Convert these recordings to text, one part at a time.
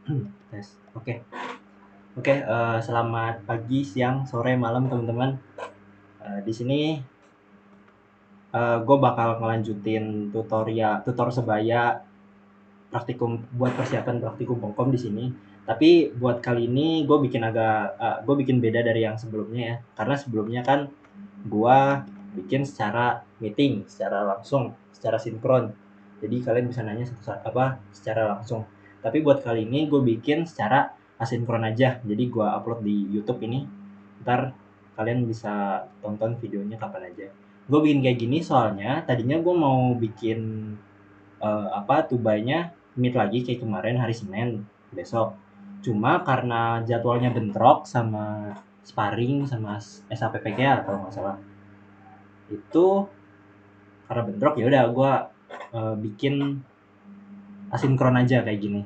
Tes. Selamat pagi, siang, sore, malam teman-teman. Di sini gue bakal ngelanjutin tutor sebaya praktikum buat persiapan praktikum Pemkom di sini. Tapi buat kali ini gue bikin beda dari yang sebelumnya ya. Karena sebelumnya kan gue bikin secara meeting, secara langsung, secara sinkron. Jadi kalian bisa nanya secara langsung. Tapi buat kali ini gue bikin secara asinkron aja. Jadi gue upload di YouTube ini. Ntar kalian bisa tonton videonya kapan aja. Gue bikin kayak gini soalnya tadinya gue mau bikin tubaynya meet lagi kayak kemarin hari Senin besok. Cuma karena jadwalnya bentrok sama sparring sama SAPPK kalau nggak salah. Itu karena bentrok ya udah gue bikin asinkron aja kayak gini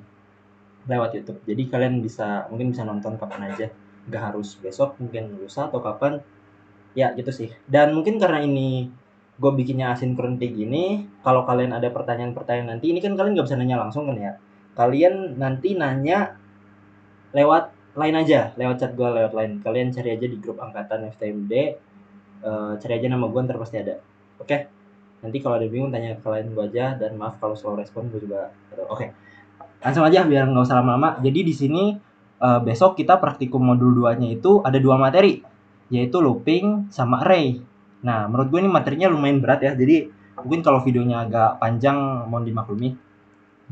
lewat YouTube. Jadi kalian mungkin bisa nonton kapan aja. Nggak harus besok, mungkin lusa atau kapan. Ya gitu sih. Dan mungkin karena ini gue bikinnya asinkron kayak gini, kalau kalian ada pertanyaan-pertanyaan nanti, ini kan kalian nggak bisa nanya langsung kan ya. Kalian nanti nanya lewat line aja, lewat chat gue, lewat line. Kalian cari aja di grup angkatan FTMD, cari aja nama gue, ntar pasti ada. Oke? Nanti kalau ada bingung tanya ke kalian gue aja, dan maaf kalau slow respon gue juga. Oke. Langsung aja biar nggak usah lama-lama. Jadi di sini besok kita praktikum modul 2-nya itu ada 2 materi, yaitu looping sama array. Nah, menurut gue ini materinya lumayan berat ya. Jadi mungkin kalau videonya agak panjang mohon dimaklumi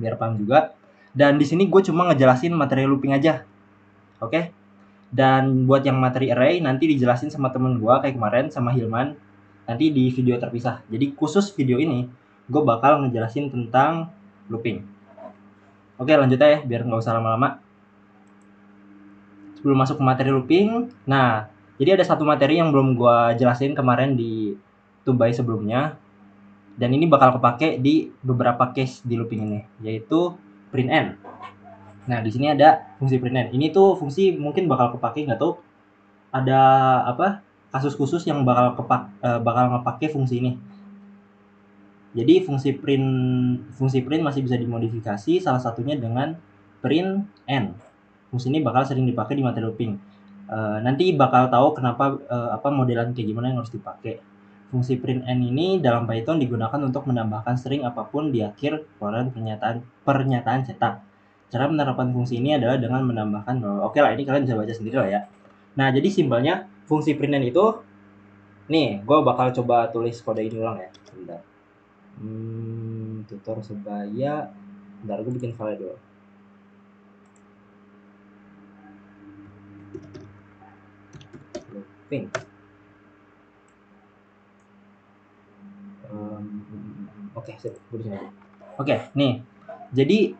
biar paham juga. Dan di sini gue cuma ngejelasin materi looping aja. Oke? Dan buat yang materi array nanti dijelasin sama temen gue kayak kemarin sama Hilman. Nanti di video terpisah. Jadi khusus video ini gue bakal ngejelasin tentang looping. Oke, lanjut aja biar nggak usah lama-lama. Sebelum masuk ke materi looping, nah, jadi ada satu materi yang belum gue jelasin kemarin di tubai sebelumnya, dan ini bakal kepake di beberapa case di looping ini, yaitu print n. Nah, di sini ada fungsi print n. Ini tuh fungsi mungkin bakal kepake, nggak tahu ada kasus khusus yang bakal ngepake fungsi ini. Jadi fungsi print masih bisa dimodifikasi, salah satunya dengan print n. Fungsi ini bakal sering dipakai di materi looping. Nanti bakal tahu kenapa modelan kayak gimana yang harus dipakai. Fungsi print n ini dalam Python digunakan untuk menambahkan string apapun di akhir keluaran pernyataan cetak. Cara penerapan fungsi ini adalah dengan menambahkan oke lah, ini kalian bisa baca sendiri lah ya. Nah, jadi simpelnya fungsi print n itu nih, gue bakal coba tulis kode ini ulang ya. Bentar. Tutor sebaya. Bentar, gue bikin file dulu. Looping. Oke, sip. Gue di sini aja. Oke, nih. Jadi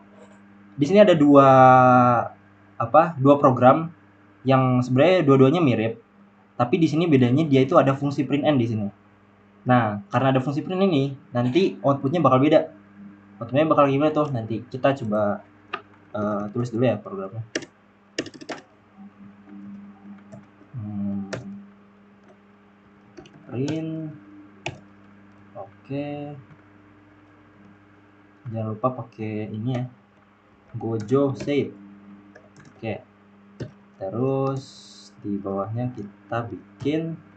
di sini ada dua program yang sebenarnya dua-duanya mirip, tapi di sini bedanya dia itu ada fungsi print n di sini. Nah, karena ada fungsi print ini, nanti outputnya bakal beda. Outputnya bakal gimana tuh? Nanti kita coba tulis dulu ya programnya. Print. Oke. Jangan lupa pakai ini ya. Gojo save. Oke. Terus di bawahnya kita bikin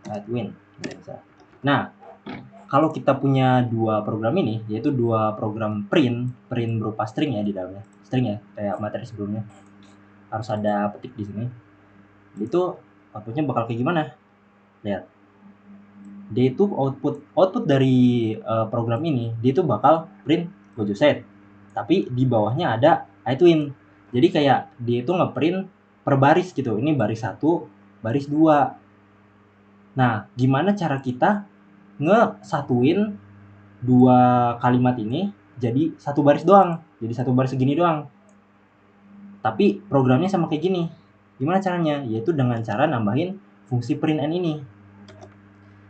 Adwin. Nah, kalau kita punya dua program ini, yaitu dua program print berupa string ya di dalamnya, string ya kayak materi sebelumnya, harus ada petik di sini. Itu outputnya bakal kayak gimana? Lihat, dia itu output dari program ini, dia itu bakal print Gojo set, tapi di bawahnya ada iTwin. Jadi kayak dia itu ngeprint per baris gitu. Ini baris 1, baris 2. Nah, gimana cara kita ngesatuin dua kalimat ini jadi satu baris doang, jadi satu baris segini doang, tapi programnya sama kayak gini? Gimana caranya? Yaitu dengan cara nambahin fungsi print n ini.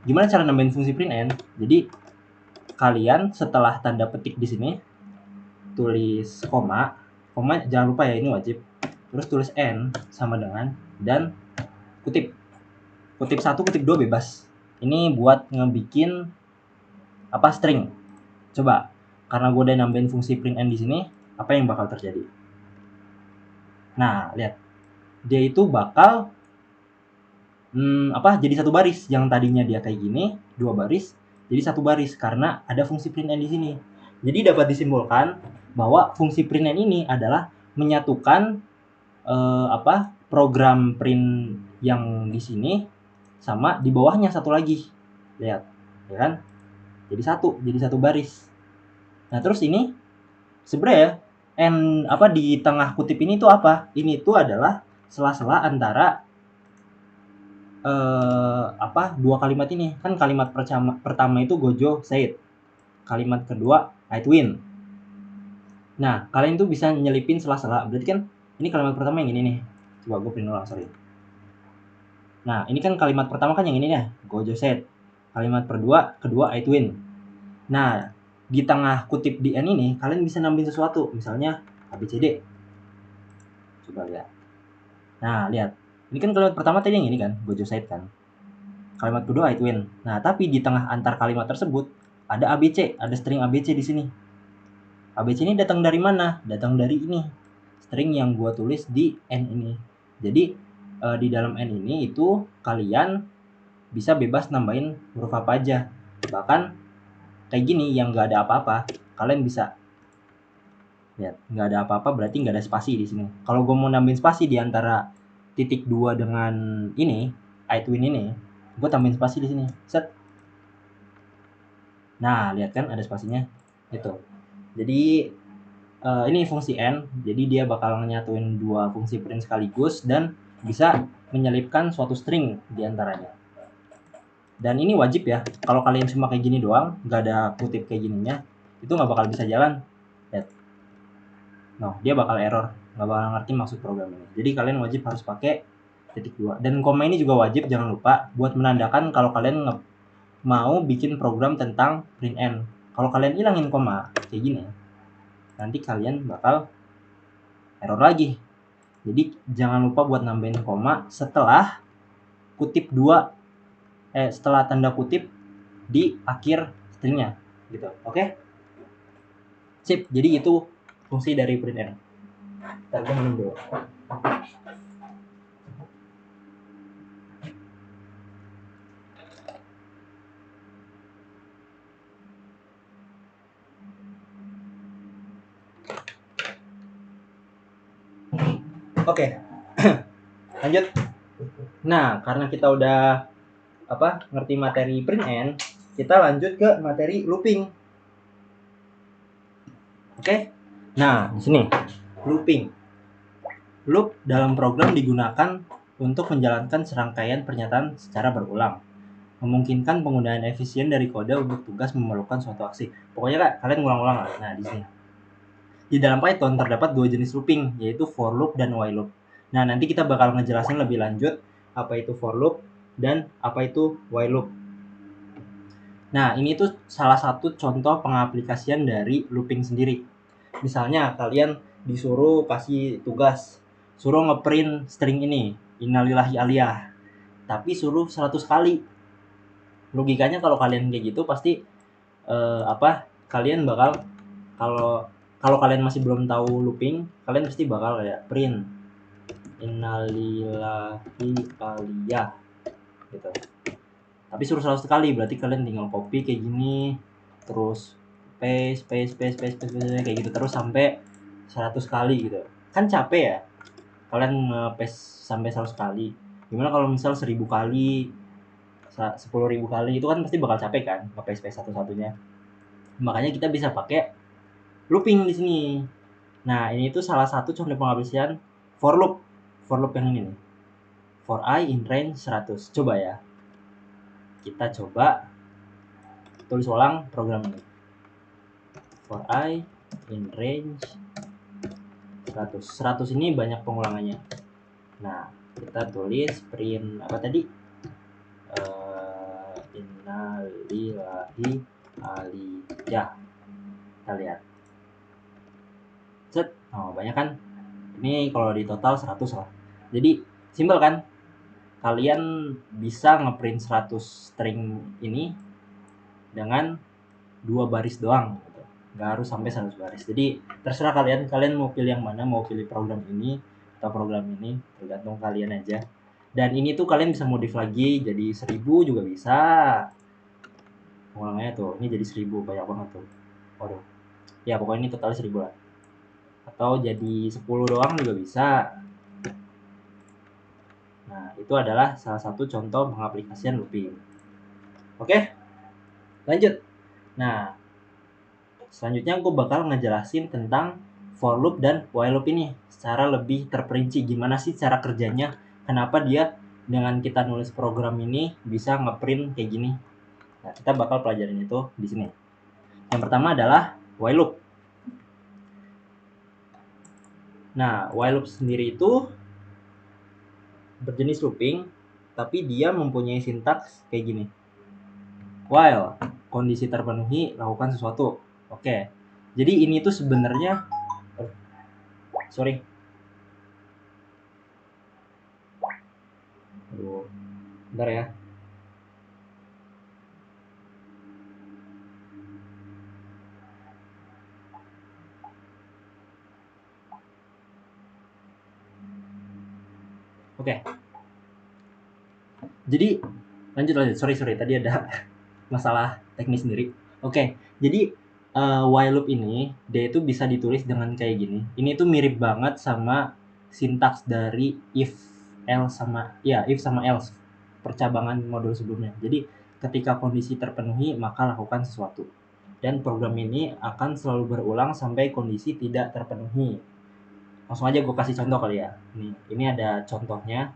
Gimana cara nambahin fungsi print n? Jadi kalian setelah tanda petik di sini tulis koma jangan lupa ya, ini wajib. Terus tulis n sama dengan dan kutip 1, kutip 2 bebas. Ini buat ngebikin string. Coba, karena gue udah nambahin fungsi print n di sini, apa yang bakal terjadi? Nah, lihat. Dia itu bakal jadi satu baris. Yang tadinya dia kayak gini, 2 baris, jadi satu baris karena ada fungsi println di sini. Jadi dapat disimpulkan bahwa fungsi println ini adalah menyatukan program print yang di sini sama di bawahnya satu lagi. Lihat, ya kan? Jadi satu baris. Nah, terus ini sebenarnya di tengah kutip ini tuh apa? Ini tuh adalah sela-sela antara dua kalimat ini. Kan kalimat pertama itu Gojo said. Kalimat kedua I win. Nah, kalian tuh bisa nyelipin sela-sela. Berarti kan ini kalimat pertama yang ini nih. Coba gue print ulang, sorry. Nah, ini kan kalimat pertama kan yang ini ya, Gojo said. Kalimat kedua I win. Nah, di tengah kutip di N ini kalian bisa nambahin sesuatu, misalnya ABCD. Coba lihat. Nah, lihat. Ini kan kalimat pertama tadi yang ini kan, Gojo said kan. Kalimat kedua I win. Nah, tapi di tengah antar kalimat tersebut ada ABC, ada string ABC di sini. ABC ini datang dari mana? Datang dari ini. String yang gua tulis di N ini. Jadi di dalam N ini itu kalian bisa bebas nambahin huruf apa aja. Bahkan kayak gini yang nggak ada apa-apa, kalian bisa lihat nggak ada apa-apa berarti nggak ada spasi di sini. Kalau gue mau nambahin spasi di antara titik 2 dengan ini, I twin ini, gue tambahin spasi di sini. Set. Nah, lihat kan ada spasinya. Gitu. Jadi ini fungsi N, jadi dia bakal nyatuin dua fungsi print sekaligus dan bisa menyelipkan suatu string di antaranya. Dan ini wajib ya, kalau kalian cuma kayak gini doang, nggak ada kutip kayak gininya, itu nggak bakal bisa jalan. Lihat. No, dia bakal error, nggak bakal ngerti maksud program ini. Jadi kalian wajib harus pakai titik 2. Dan koma ini juga wajib, jangan lupa, buat menandakan kalau kalian mau bikin program tentang print N. Kalau kalian hilangin koma, kayak gini, nanti kalian bakal error lagi. Jadi jangan lupa buat nambahin koma setelah kutip 2 setelah tanda kutip di akhir stringnya gitu. Oke? Sip. Jadi itu fungsi dari printf. Ntar gue minum dulu. Oke. Lanjut. Nah, karena kita udah ngerti materi printf, kita lanjut ke materi looping. Oke? Nah, di sini looping. Loop dalam program digunakan untuk menjalankan serangkaian pernyataan secara berulang, memungkinkan penggunaan efisien dari kode untuk tugas memerlukan suatu aksi. Pokoknya kalian ngulang-ulang lah. Nah, di sini. Di dalam Python terdapat dua jenis looping, yaitu for loop dan while loop. Nah, nanti kita bakal ngejelasin lebih lanjut apa itu for loop dan apa itu while loop. Nah, ini tuh salah satu contoh pengaplikasian dari looping sendiri. Misalnya kalian disuruh kasih tugas, suruh ngeprint string ini, innalillahi aliyah, tapi suruh 100 kali. Logikanya kalau kalian kayak gitu pasti kalian bakal kalau kalian masih belum tahu looping, kalian pasti bakal kayak print innalillahi aliyah gitu. Tapi suruh 100 kali, berarti kalian tinggal copy kayak gini, terus paste kayak gitu terus sampai 100 kali gitu. Kan capek ya kalian nge-paste sampai 100 kali. Gimana kalau misal 1000 kali, 10.000 kali, itu kan pasti bakal capek kan nge-paste satu-satunya. Makanya kita bisa pakai looping di sini. Nah, ini tuh salah satu contoh pengaplikasian for loop. For loop yang ini nih. For I in range 100. Coba ya. Kita coba tulis ulang program ini. For I in range 100. 100 ini banyak pengulangannya. Nah, kita tulis print apa tadi? Innalillahi aliyah. Kita lihat. Set. Oh, banyak kan? Ini kalau di total 100 lah. Jadi, simpel kan? Kalian bisa ngeprint 100 string ini dengan 2 baris doang gitu. nggak harus sampai 100 baris. Jadi terserah kalian mau pilih yang mana, mau pilih program ini atau program ini, tergantung kalian aja. Dan ini tuh kalian bisa modif lagi jadi 1000 juga bisa. Ulangnya tuh, ini jadi 1000, banyak banget tuh. Waduh. Ya pokoknya ini total 1000 lah. Atau jadi 10 doang juga bisa. Nah, itu adalah salah satu contoh pengaplikasian looping. Oke, lanjut. Nah, selanjutnya gue bakal ngejelasin tentang for loop dan while loop ini secara lebih terperinci. Gimana sih cara kerjanya, kenapa dia dengan kita nulis program ini bisa ngeprint kayak gini. Nah, kita bakal pelajarin itu di sini. Yang pertama adalah while loop. Nah, while loop sendiri itu berjenis looping, tapi dia mempunyai sintaks kayak gini. While kondisi terpenuhi, lakukan sesuatu. Oke. Jadi ini tuh sebenarnya sorry. Aduh, bentar ya. Oke. Jadi lanjut. Sorry, tadi ada masalah teknis sendiri. Oke. Jadi while loop ini dia itu bisa ditulis dengan kayak gini. Ini tuh mirip banget sama sintaks dari if sama else percabangan modul sebelumnya. Jadi ketika kondisi terpenuhi maka lakukan sesuatu. Dan program ini akan selalu berulang sampai kondisi tidak terpenuhi. Langsung aja gue kasih contoh kali ya. Nih, ini ada contohnya.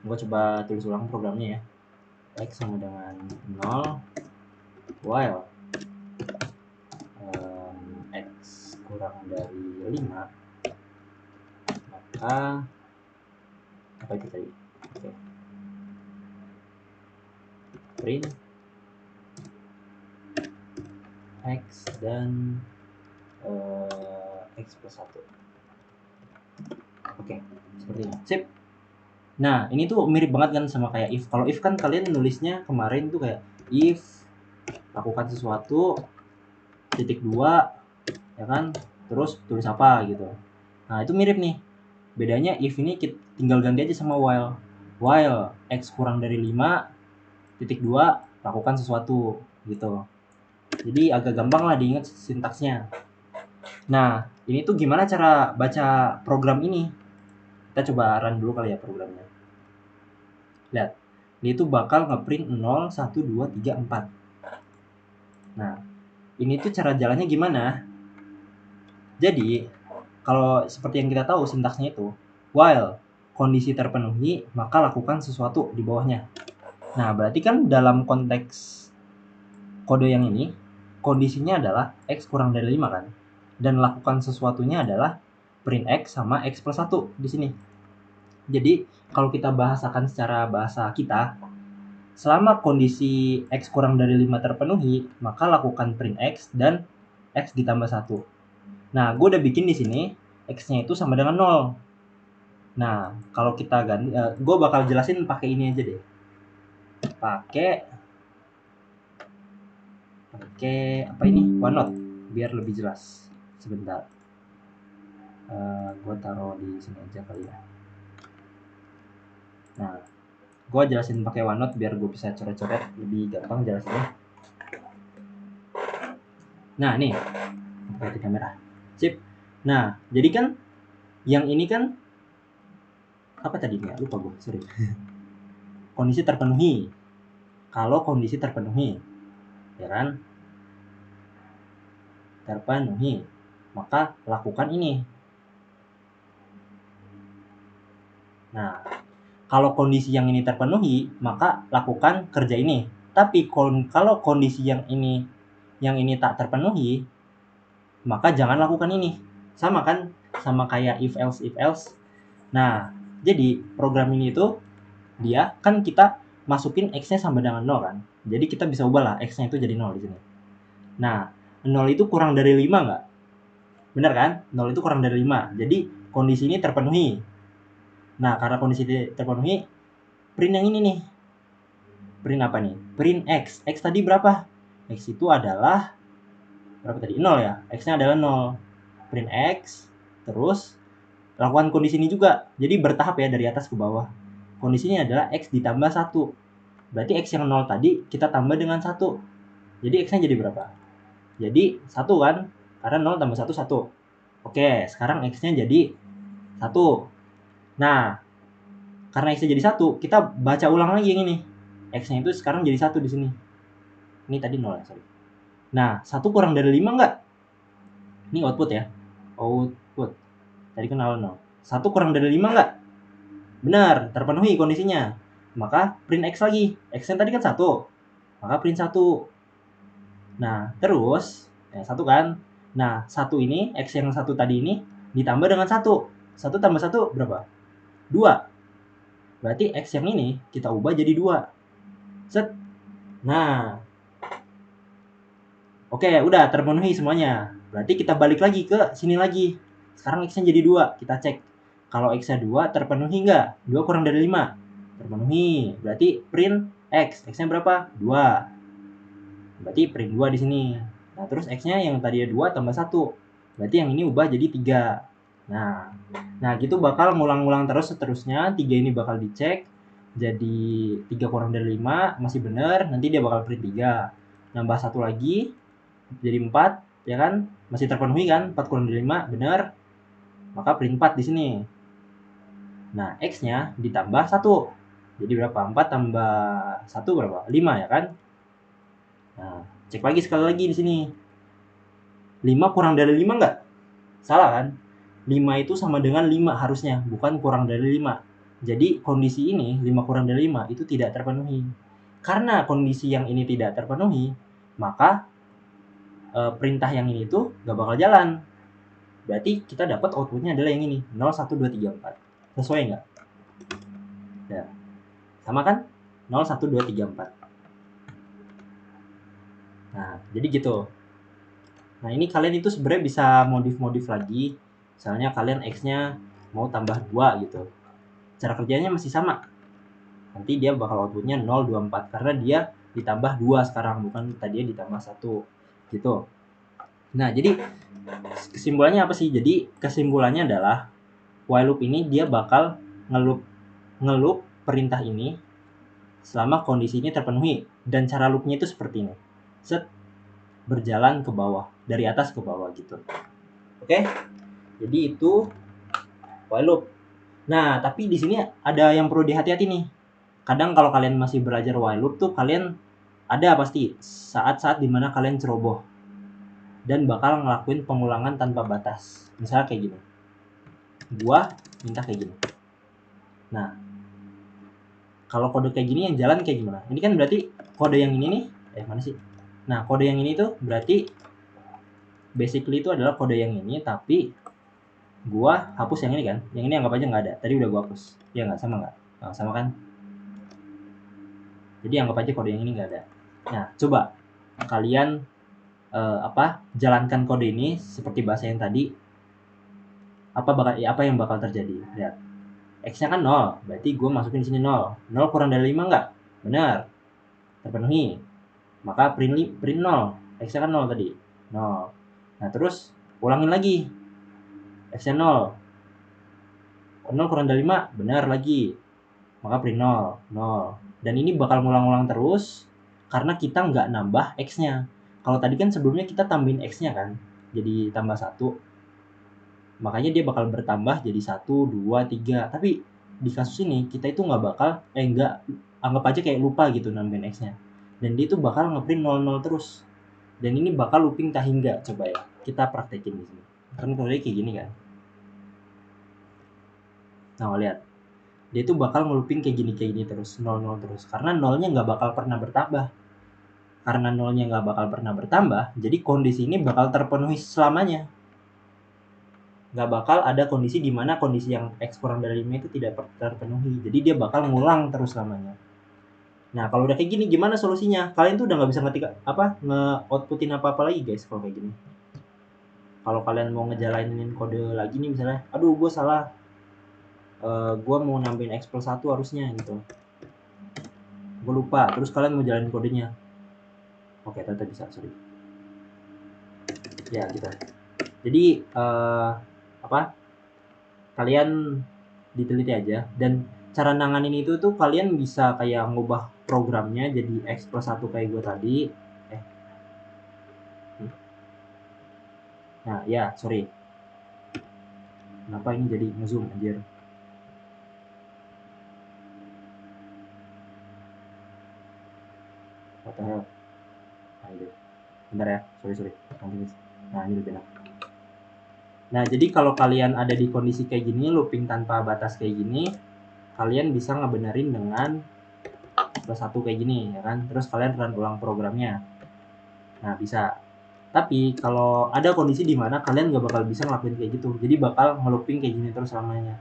Gue coba tulis ulang programnya ya. X sama dengan 0 while X kurang dari 5, maka apa itu tadi? Oke. Print X dan X plus 1. Oke, seperti ini. Sip. Nah, ini tuh mirip banget kan sama kayak if. Kalau if kan kalian nulisnya kemarin tuh kayak if lakukan sesuatu titik 2 ya kan, terus tulis apa gitu. Nah, itu mirip nih. Bedanya if ini tinggal ganti aja sama while X kurang dari 5 titik 2 lakukan sesuatu gitu. Jadi agak gampang lah diingat sintaksnya. Nah, ini tuh gimana cara baca program ini? Kita coba run dulu kali ya programnya. Lihat, ini tuh bakal ngeprint 0, 1, 2, 3, 4. Nah, ini tuh cara jalannya gimana? Jadi, kalau seperti yang kita tahu sintaksnya itu, while kondisi terpenuhi, maka lakukan sesuatu di bawahnya. Nah, berarti kan dalam konteks kode yang ini, kondisinya adalah X kurang dari 5 kan? Dan lakukan sesuatunya adalah print X sama X plus 1 di sini. Jadi, kalau kita bahasakan secara bahasa kita, selama kondisi X kurang dari 5 terpenuhi, maka lakukan print X dan X ditambah 1. Nah, gue udah bikin di sini, X-nya itu sama dengan 0. Nah, kalau kita ganti, gue bakal jelasin pakai ini aja deh. Pakai apa ini? OneNote, biar lebih jelas. Sebentar. Gue taruh di sini aja kali ya. Nah, gue jelasin pakai OneNote biar gue bisa coret-coret lebih gampang jelasinnya. Nah, nih pakai kamera. Sip. Nah, jadi kan yang ini kan apa tadinya? Lupa gue, sorry. Kondisi terpenuhi. Kalau kondisi terpenuhi, ya kan? Terpenuhi, maka lakukan ini. Nah, kalau kondisi yang ini terpenuhi, maka lakukan kerja ini. Tapi kalau kondisi yang ini tak terpenuhi, maka jangan lakukan ini. Sama kan? Sama kayak if else. Nah, jadi program ini itu dia kan kita masukin X-nya sama dengan 0 kan. Jadi kita bisa ubah lah X-nya itu jadi 0 di sini. Nah, 0 itu kurang dari 5 nggak? Benar kan? 0 itu kurang dari 5. Jadi kondisi ini terpenuhi. Nah, karena kondisi terpenuhi, print yang ini nih. Print apa nih? Print X. X tadi berapa? X itu adalah berapa tadi? 0 ya. X-nya adalah 0. Print X, terus lakukan kondisi ini juga. Jadi bertahap ya dari atas ke bawah. Kondisinya adalah X ditambah 1. Berarti X yang 0 tadi kita tambah dengan 1. Jadi X-nya jadi berapa? Jadi 1 kan? Karena 0 tambah 1, 1. Oke, sekarang X-nya jadi 1. Nah, karena X-nya jadi 1, kita baca ulang lagi yang ini. X-nya itu sekarang jadi 1 di sini. Ini tadi 0 ya, sorry. Nah, 1 kurang dari 5 enggak? Ini output ya. Output. Tadi kan 0. 1 kurang dari 5 enggak? Benar, terpenuhi kondisinya. Maka print X lagi. X-nya tadi kan 1. Maka print 1. Nah, terus, 1 kan? Nah, 1 ini, X yang 1 tadi ini, ditambah dengan 1. 1 tambah 1 berapa? 2. Berarti X yang ini kita ubah jadi 2. Set. Nah, oke, udah terpenuhi semuanya. Berarti kita balik lagi ke sini lagi. Sekarang X-nya jadi 2. Kita cek. Kalau X-nya 2, terpenuhi nggak? 2 kurang dari 5. Terpenuhi. Berarti print X. X-nya berapa? 2. Berarti print 2 di sini. Nah, terus X-nya yang tadi 2 tambah 1. Berarti yang ini ubah jadi 3. Nah gitu bakal ngulang-ngulang terus seterusnya. 3 ini bakal dicek. Jadi 3 kurang dari 5 masih benar. Nanti dia bakal print 3. Nambah 1 lagi. Jadi 4. Ya kan? Masih terpenuhi kan? 4 kurang dari 5. Benar. Maka print 4 di sini. Nah, X-nya ditambah 1. Jadi berapa? 4 tambah 1 berapa? 5 ya kan? Nah, cek lagi sekali lagi di sini. 5 kurang dari 5 enggak? Salah kan? 5 itu sama dengan 5 harusnya, bukan kurang dari 5. Jadi kondisi ini 5 kurang dari 5 itu tidak terpenuhi. Karena kondisi yang ini tidak terpenuhi, maka perintah yang ini tuh gak bakal jalan. Berarti kita dapat outputnya adalah yang ini, 0, 1, 2, 3, 4. Sesuai nggak? Ya. Sama kan? 0, 1, 2, 3, 4. Nah, jadi gitu. Nah, ini kalian itu sebenarnya bisa modif-modif lagi. Misalnya kalian X-nya mau tambah 2 gitu. Cara kerjanya masih sama. Nanti dia bakal outputnya 0, 2, 4. Karena dia ditambah 2 sekarang. Bukan tadinya ditambah 1. Gitu. Nah, jadi kesimpulannya apa sih? Jadi kesimpulannya adalah while loop ini dia bakal ngeloop perintah ini selama kondisi ini terpenuhi. Dan cara loopnya itu seperti ini. Set. Berjalan ke bawah. Dari atas ke bawah gitu. Oke? Jadi itu while loop. Nah, tapi di sini ada yang perlu dihati-hati nih. Kadang kalau kalian masih belajar while loop tuh kalian ada pasti saat-saat dimana kalian ceroboh dan bakal ngelakuin pengulangan tanpa batas. Misalnya kayak gini. Gua minta kayak gini. Nah, kalau kode kayak gini yang jalan kayak gimana? Ini kan berarti kode yang ini nih. Mana sih? Nah, kode yang ini tuh berarti basically itu adalah kode yang ini, tapi gua hapus yang ini kan. Yang ini anggap aja nggak ada. Tadi udah gua hapus. Ya nggak? Sama nggak? Nah, sama kan? Jadi anggap aja kode yang ini nggak ada. Nah, coba kalian jalankan kode ini seperti bahasa yang tadi. Apa yang bakal terjadi? Lihat. X-nya kan 0, berarti gue masukin di sini 0. 0 kurang dari 5 enggak? Benar. Terpenuhi. Maka print 0. X-nya kan 0 tadi. 0. Nah, terus ulangin lagi. X-nya 0. 0 kurang dari 5, benar lagi. Maka print 0. 0. Dan ini bakal ngulang-ulang terus karena kita nggak nambah X-nya. Kalau tadi kan sebelumnya kita tambahin X-nya kan. Jadi tambah 1. Makanya dia bakal bertambah jadi 1, 2, 3. Tapi di kasus ini kita itu nggak bakal anggap aja kayak lupa gitu nambahin X-nya. Dan dia itu bakal ngeprint 00 terus. Dan ini bakal looping tak hingga. Coba ya, kita praktekin di sini. Kan kalau kayak gini kan. Nah, lihat. Dia itu bakal ngelooping kayak gini terus, 00 terus. Karena 0-nya nggak bakal pernah bertambah. Karena 0-nya nggak bakal pernah bertambah, jadi kondisi ini bakal terpenuhi selamanya. Nggak bakal ada kondisi di mana kondisi yang X kurang dari 5 itu tidak terpenuhi. Jadi dia bakal ngulang terus lamanya. Nah, kalau udah kayak gini gimana solusinya? Kalian tuh udah nggak bisa nge-outputin apa-apa lagi guys kalau kayak gini. Kalau kalian mau ngejalanin kode lagi nih misalnya, aduh gue salah. Gue mau nambahin X plus 1 harusnya gitu. Gue lupa, terus kalian mau jalanin kodenya. Oke, tetap bisa, sorry. Ya gitu. Jadi kalian diteliti aja, dan cara nanganin itu tuh kalian bisa kayak ngubah programnya jadi X+1 kayak gue tadi. Nah ya sorry, kenapa ini jadi ngezoom anjir. What the hell. Nah ini bentar ya, sorry nah ini lebih enak. Nah jadi kalau kalian ada di kondisi kayak gini, looping tanpa batas kayak gini, kalian bisa ngebenerin dengan +1 kayak gini ya kan, terus kalian run ulang programnya. Nah bisa. Tapi kalau ada kondisi di mana kalian nggak bakal bisa ngelakuin kayak gitu, jadi bakal ngelooping kayak gini terus selamanya.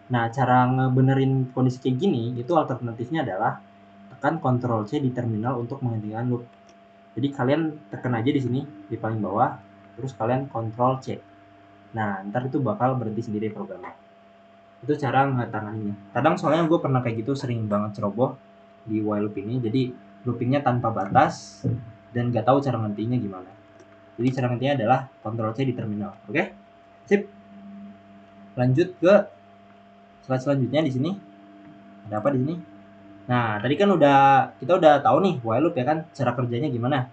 Nah cara ngebenerin kondisi kayak gini itu alternatifnya adalah tekan Ctrl C di terminal untuk menghentikan loop. Jadi kalian tekan aja di sini di paling bawah, terus kalian Ctrl C. Nah ntar itu bakal berhenti sendiri programnya. Itu cara ngetanganinya. Kadang soalnya gue pernah kayak gitu, sering banget ceroboh di while loop ini, jadi loopingnya tanpa batas dan nggak tahu cara ngentinya gimana. Jadi cara ngentinya adalah Ctrl C di terminal. Oke? Sip. Lanjut ke slide selanjutnya di sini. Ada apa di sini? Nah, tadi kan kita udah tahu nih while loop ya kan, cara kerjanya gimana.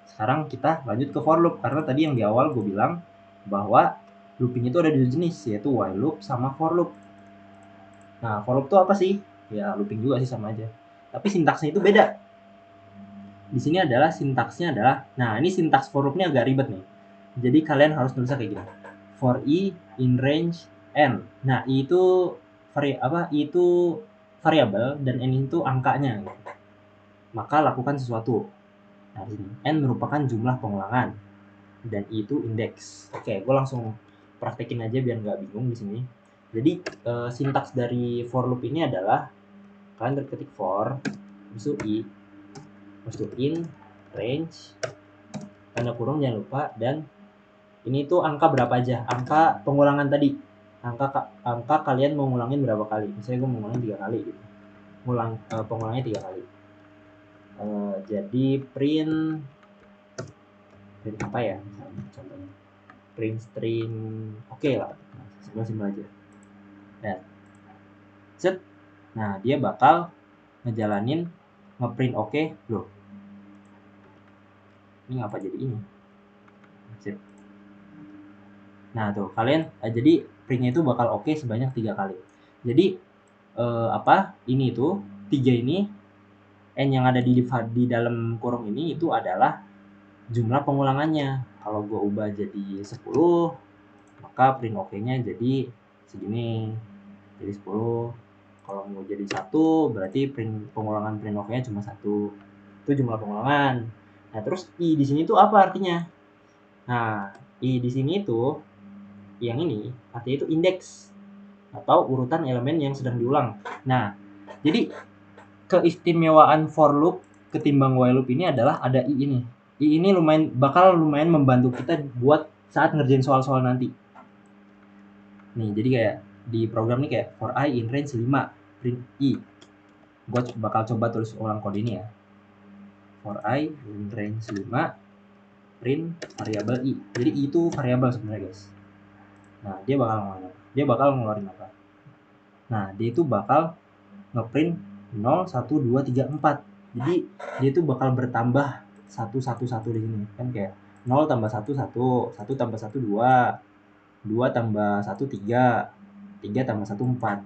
Sekarang kita lanjut ke for loop, karena tadi yang di awal gue bilang bahwa looping itu ada 2 jenis, yaitu while loop sama for loop. Nah, for loop itu apa sih? Ya, looping juga sih, sama aja. Tapi sintaksnya itu beda. Di sini adalah sintaksnya adalah, nah ini sintaks for loopnya agak ribet nih. Jadi kalian harus nulisnya kayak gini. For i in range n. Nah, i itu variabel dan n itu angkanya. Maka lakukan sesuatu. Nah, di sini n merupakan jumlah pengulangan dan i itu indeks. Oke, gue langsung praktekin aja biar nggak bingung di sini. Jadi sintaks dari for loop ini adalah kalian ketik for, habis itu i, habis itu in range, tanda kurung jangan lupa, dan ini tuh angka berapa aja, angka pengulangan tadi, angka kalian mau ngulangin berapa kali. Misalnya gue mau ngulangin 3 kali gitu, pengulangnya 3 kali. Jadi print apa ya contohnya, print string oke lah, simpel aja. Dan set, nah dia bakal ngejalanin ngeprint oke. Loh, ini ngapa jadi ini. Sip. Nah tuh kalian jadi printnya itu bakal oke sebanyak 3 kali. Jadi ini tuh 3 ini, n yang ada di dalam kurung ini itu adalah jumlah pengulangannya. Kalau gue ubah jadi 10, maka print oke-nya jadi segini, jadi 10. Kalau mau jadi 1, berarti pengulangan print oke-nya cuma 1. Itu jumlah pengulangan. Nah terus i di sini tuh apa artinya? Nah i di sini tuh yang ini artinya itu indeks atau urutan elemen yang sedang diulang. Nah jadi keistimewaan for loop ketimbang while loop ini adalah ada i ini. I ini bakal lumayan membantu kita buat saat ngerjain soal-soal nanti. Nih, jadi kayak di program ini kayak for i in range 5 print i. Gue bakal coba tulis ulang kode ini ya. For i in range 5 print variabel i. Jadi i itu variabel sebenarnya, guys. Nah, dia bakal ngeluarin apa? Nah, dia itu bakal ngeprint 0, 1, 2, 3, 4. Jadi dia itu bakal bertambah 1, 1, 1 di sini. Kan kayak 0 tambah 1, 1, 1 tambah 1, 2, 2 tambah 1, 3, 3 tambah 1, 4.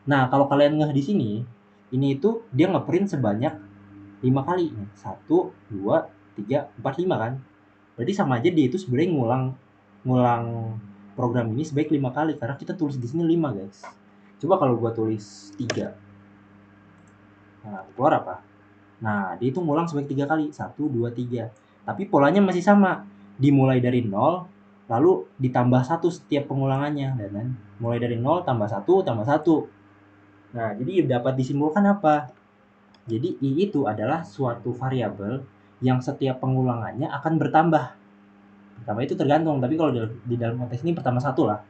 Nah, kalau kalian ngeh di sini, ini itu dia ngeprint sebanyak 5 kali. 1, 2, 3, 4, 5 kan? Berarti sama aja dia itu sebenarnya ngulang program ini sebaik 5 kali, karena kita tulis di sini 5, guys. Coba kalau gua tulis 3. Nah, keluar apa? Nah, dia itu ngulang sebanyak 3 kali. 1, 2, 3. Tapi polanya masih sama. Dimulai dari 0, lalu ditambah 1 setiap pengulangannya. Dan mulai dari 0, tambah 1, tambah 1. Nah, jadi dapat disimpulkan apa? Jadi, i itu adalah suatu variabel yang setiap pengulangannya akan bertambah. Bertambah itu tergantung, tapi kalau di dalam konteks ini pertama 1 lah.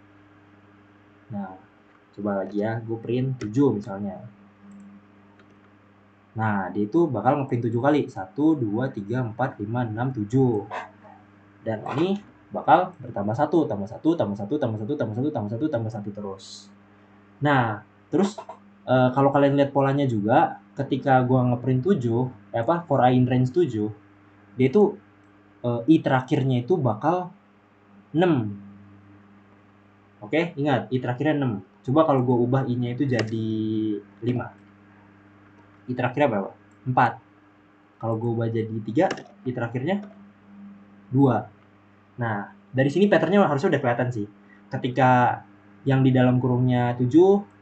Nah, coba lagi ya. Gue print 7 misalnya. Nah, dia itu bakal ngeprint 7 kali. 1, 2, 3, 4, 5, 6, 7. Dan ini bakal bertambah 1, tambah 1, tambah 1, tambah 1, tambah 1, tambah 1, tambah 1 terus. Nah, terus kalau kalian lihat polanya juga, ketika gua ngeprint 7, for I in range 7, dia itu I terakhirnya itu bakal 6. Oke, ingat I terakhirnya 6. Coba kalau gua ubah I-nya itu jadi 5. I terakhirnya berapa? 4. Kalau gua ubah jadi 3, I terakhirnya 2. Nah, dari sini patternnya harusnya udah kelihatan sih. Ketika yang di dalam kurungnya 7,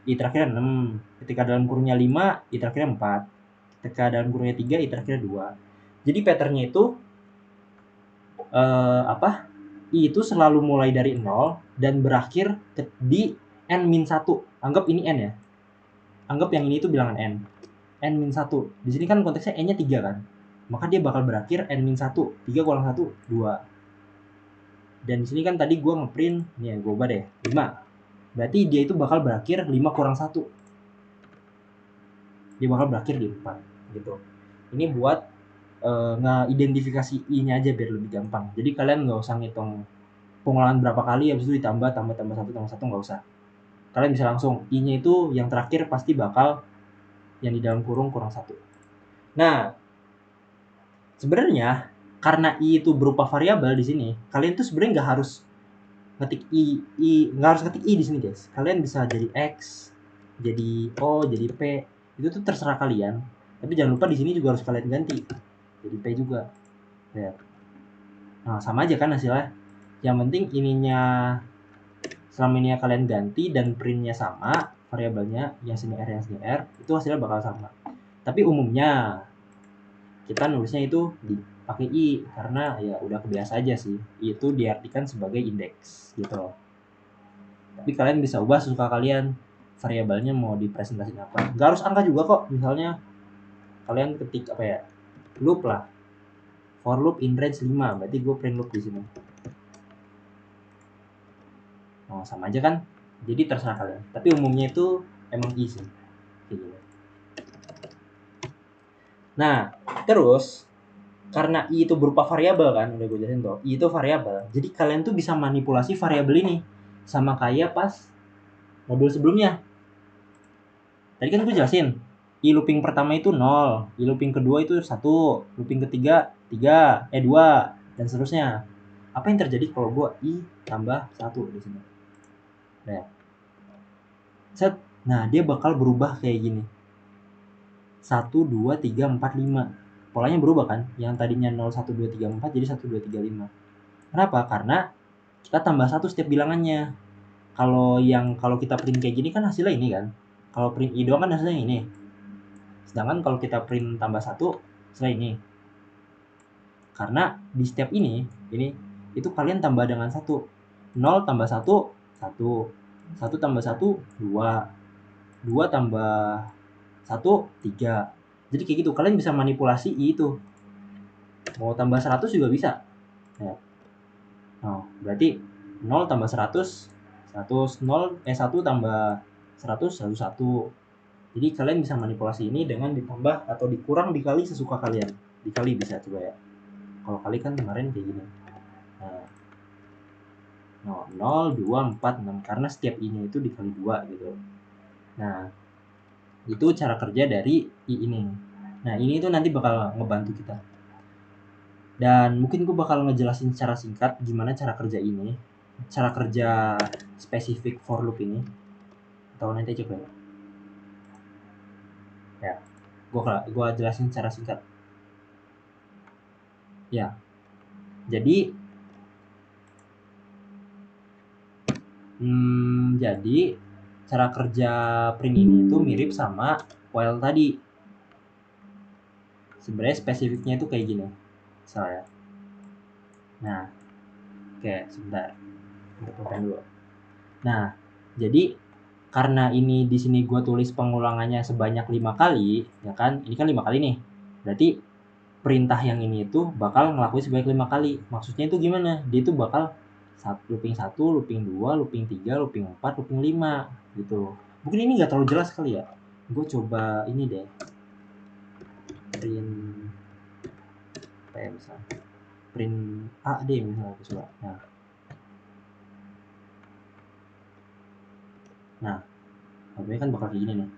I terakhirnya 6. Ketika dalam kurungnya 5, I terakhirnya 4. Ketika dalam kurungnya 3, I terakhirnya 2. Jadi patternnya itu I itu selalu mulai dari 0 dan berakhir di N-1. Anggap ini N ya. Anggap yang ini itu bilangan N. N-1. Di sini kan konteksnya N-nya 3 kan. Maka dia bakal berakhir N-1. 3 kurang 1, 2. Dan di sini kan tadi gue ngeprint, nih gue ubah deh, 5. Berarti dia itu bakal berakhir 5 kurang 1. Dia bakal berakhir di 4 gitu. Ini buat ngeidentifikasi I-nya aja biar lebih gampang. Jadi kalian nggak usah ngitung pengulangan berapa kali, habis itu ditambah, tambah 1, tambah 1, nggak usah. Kalian bisa langsung, I-nya itu yang terakhir pasti bakal yang di dalam kurung 1. Nah, sebenarnya karena I itu berupa variabel di sini, kalian tuh sebenarnya nggak harus ngetik nggak harus ngetik I di sini guys. Kalian bisa jadi X, jadi O, jadi P. Itu tuh terserah kalian. Tapi jangan lupa di sini juga harus kalian ganti. Jadi P juga. Ya. Nah, sama aja kan hasilnya. Yang penting ininya selama ini kalian ganti dan printnya sama, variabelnya yang sini R, yang sini R, itu hasilnya bakal sama. Tapi umumnya kita nulisnya itu pakai I karena ya udah kebiasa aja sih. I itu diartikan sebagai indeks gitu. Tapi kalian bisa ubah sesuka kalian variabelnya mau dipresentasikan apa. Gak harus angka juga kok. Misalnya kalian ketik apa ya? Loop lah. For loop in range 5. Berarti gue print loop di sini. Oh, sama aja kan? Jadi terserah kalian. Tapi umumnya itu emang I sih. Kayak gitu. Nah, terus karena I itu berupa variabel kan, udah gue jelasin tuh. I itu variabel. Jadi kalian tuh bisa manipulasi variabel ini sama kayak pas modul sebelumnya. Tadi kan gue jelasin, I looping pertama itu 0, I looping kedua itu 1, looping ketiga 3, 2, dan seterusnya. Apa yang terjadi kalau gue I tambah 1 di sini? Nah, set. Nah, dia bakal berubah kayak gini. 1, 2, 3, 4, 5. Polanya berubah kan? Yang tadinya 0, 1, 2, 3, 4 jadi 1, 2, 3, 5. Kenapa? Karena kita tambah 1 setiap bilangannya. Kalau kita print kayak gini kan hasilnya ini kan. Kalau print I doang kan hasilnya ini. Sedangkan kalau kita print tambah 1, hasilnya ini. Karena di step ini itu kalian tambah dengan 1. 0 tambah 1, 1. 1 tambah 1, 2. 2 tambah 1, 3. Jadi kayak gitu, kalian bisa manipulasi I itu. Mau tambah 100 juga bisa. Ya. Nah, berarti 0 tambah 100, 100, 1 tambah 100, 101. Jadi kalian bisa manipulasi ini dengan ditambah atau dikurang dikali sesuka kalian. Dikali bisa coba ya. Kalau kali kan kemarin kayak gini. Nah, 0, 2, 4, 6. Karena setiap I-nya itu dikali 2 gitu. Nah, itu cara kerja dari I ini. Nah, ini tuh nanti bakal ngebantu kita. Dan mungkin gue bakal ngejelasin secara singkat gimana cara kerja ini. Cara kerja spesifik for loop ini. Atau nanti coba ya. Gue jelasin secara singkat. Ya. Jadi cara kerja print ini tuh mirip sama while tadi. Sebenarnya spesifiknya itu kayak gini. Misalnya. Nah, oke, sebentar. Untuk potong dulu. Nah, jadi karena ini di sini gue tulis pengulangannya sebanyak 5 kali, ya kan? Ini kan 5 kali nih. Berarti perintah yang ini itu bakal ngelakuin sebanyak 5 kali. Maksudnya itu gimana? Dia itu bakal looping 1, looping 2, looping 3, looping 4, looping 5 gitu. Mungkin ini nggak terlalu jelas kali ya. Gue coba ini deh. Print apa ya misalnya. print A deh misalnya, coba. Nah outputnya kan bakal kayak gini nih,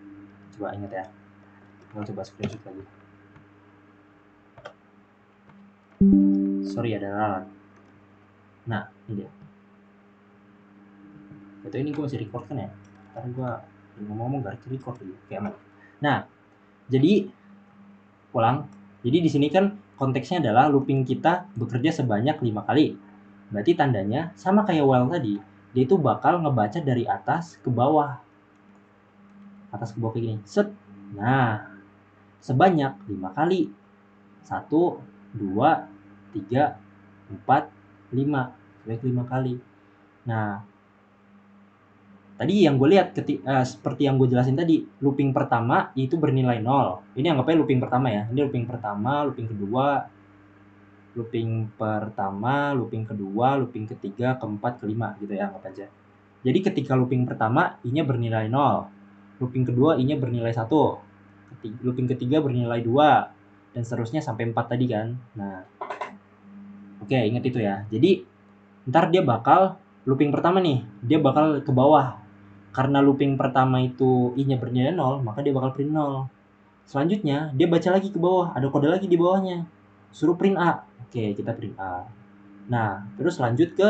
coba ingat ya, gue coba screenshot lagi. Sorry ada ralat. Nah ini dia. Betul, ini gue masih record kan ya, karena gue ngomong gak record lagi, kayak aman. Nah jadi ulang, jadi di sini kan konteksnya adalah looping kita bekerja sebanyak 5 kali. Berarti tandanya sama kayak while tadi, dia itu bakal ngebaca dari atas ke bawah. Atas ke bawah kayak gini. Set. Nah, sebanyak 5 kali. 1, 2, 3, 4, 5. Sebanyak 5 kali. Nah, tadi yang gue lihat seperti yang gue jelasin tadi, looping pertama itu bernilai 0. Ini anggapnya looping pertama ya. Ini looping pertama, looping kedua, looping pertama, looping kedua, looping ketiga, keempat, kelima gitu ya, anggap aja. Jadi ketika looping pertama i-nya bernilai 0, looping kedua i-nya bernilai 1, looping ketiga bernilai 2, dan seterusnya sampai 4 tadi kan. Nah, oke, ingat itu ya. Jadi ntar dia bakal looping pertama nih, dia bakal ke bawah. Karena looping pertama itu i-nya bernilai 0, maka dia bakal print 0. Selanjutnya dia baca lagi ke bawah, ada kode lagi di bawahnya, suruh print A. Oke, kita print A. Nah, terus lanjut ke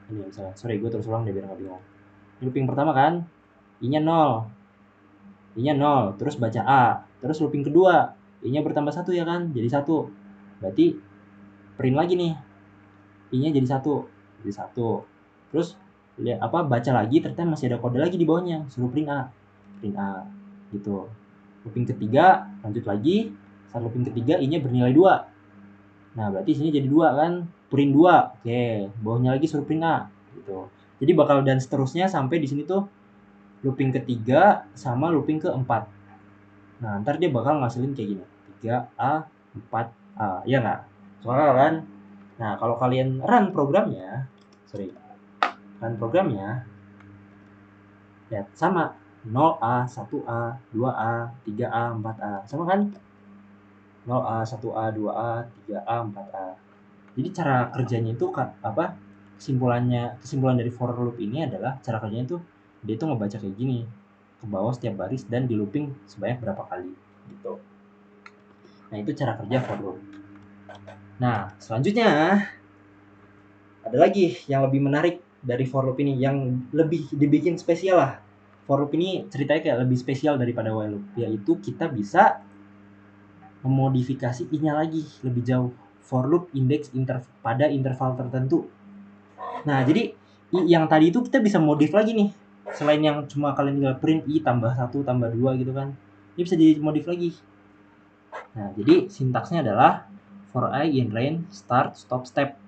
ini misalnya, sorry gue terus ulang deh biar nggak bingung. Looping pertama kan, i-nya 0, i-nya 0, terus baca A. Terus looping kedua, i-nya bertambah 1 ya kan, jadi 1. Berarti print lagi nih, i-nya jadi 1, jadi 1. Terus lihat baca lagi, ternyata masih ada kode lagi di bawahnya, suruh print A, gitu. Looping ketiga lanjut lagi, saat looping ketiga i-nya bernilai 2. Nah, berarti sini jadi 2 kan, print 2. Oke, bawahnya lagi suruh print A gitu. Jadi bakal dan seterusnya sampai di sini tuh looping ketiga sama looping keempat. Nah, ntar dia bakal ngasilin kayak gini, 3A, 4A, ya nggak? Soalnya kan? Nah, kalau kalian run programnya, lihat sama 0A, 1A, 2A, 3A, 4A, sama kan? 0A, 1A, 2A, 3A, 4A. Jadi cara kerjanya itu kesimpulan dari for loop ini adalah cara kerjanya itu dia itu ngebaca kayak gini ke bawah setiap baris dan di looping sebanyak berapa kali gitu. Nah, itu cara kerja for loop. Nah, selanjutnya ada lagi yang lebih menarik dari for loop ini, yang lebih dibikin spesial lah. For loop ini ceritanya kayak lebih spesial daripada while loop, yaitu kita bisa memodifikasi i-nya lagi lebih jauh. For loop index pada interval tertentu. Nah, jadi yang tadi itu kita bisa modif lagi nih. Selain yang cuma kalian tinggal print i tambah 1 tambah 2 gitu kan. Ini bisa dimodif lagi. Nah, jadi sintaksnya adalah for I in range start stop step.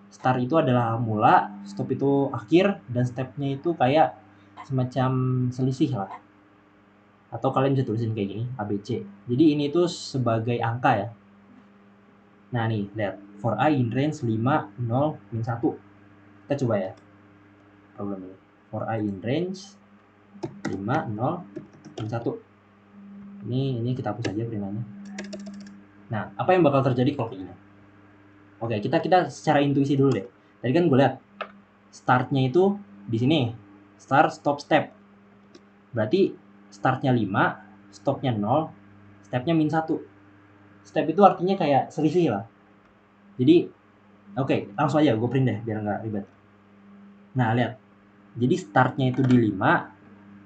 Start itu adalah mula, stop itu akhir, dan stepnya itu kayak semacam selisih lah. Atau kalian bisa tulisin kayak gini, ABC. Jadi ini tuh sebagai angka ya. Nah nih, lihat. For I in range 5, 0, min 1. Kita coba ya problem ini. For I in range 5, 0, min 1. Ini kita hapus aja perintannya. Nah, apa yang bakal terjadi kalau kayak gini? Oke, kita secara intuisi dulu deh. Tadi kan gue lihat startnya itu di sini. Start, stop, step. Berarti startnya 5, stopnya 0, stepnya min 1. Step itu artinya kayak selisih lah. Jadi, oke, langsung aja gue print deh biar nggak ribet. Nah, lihat. Jadi startnya itu di 5,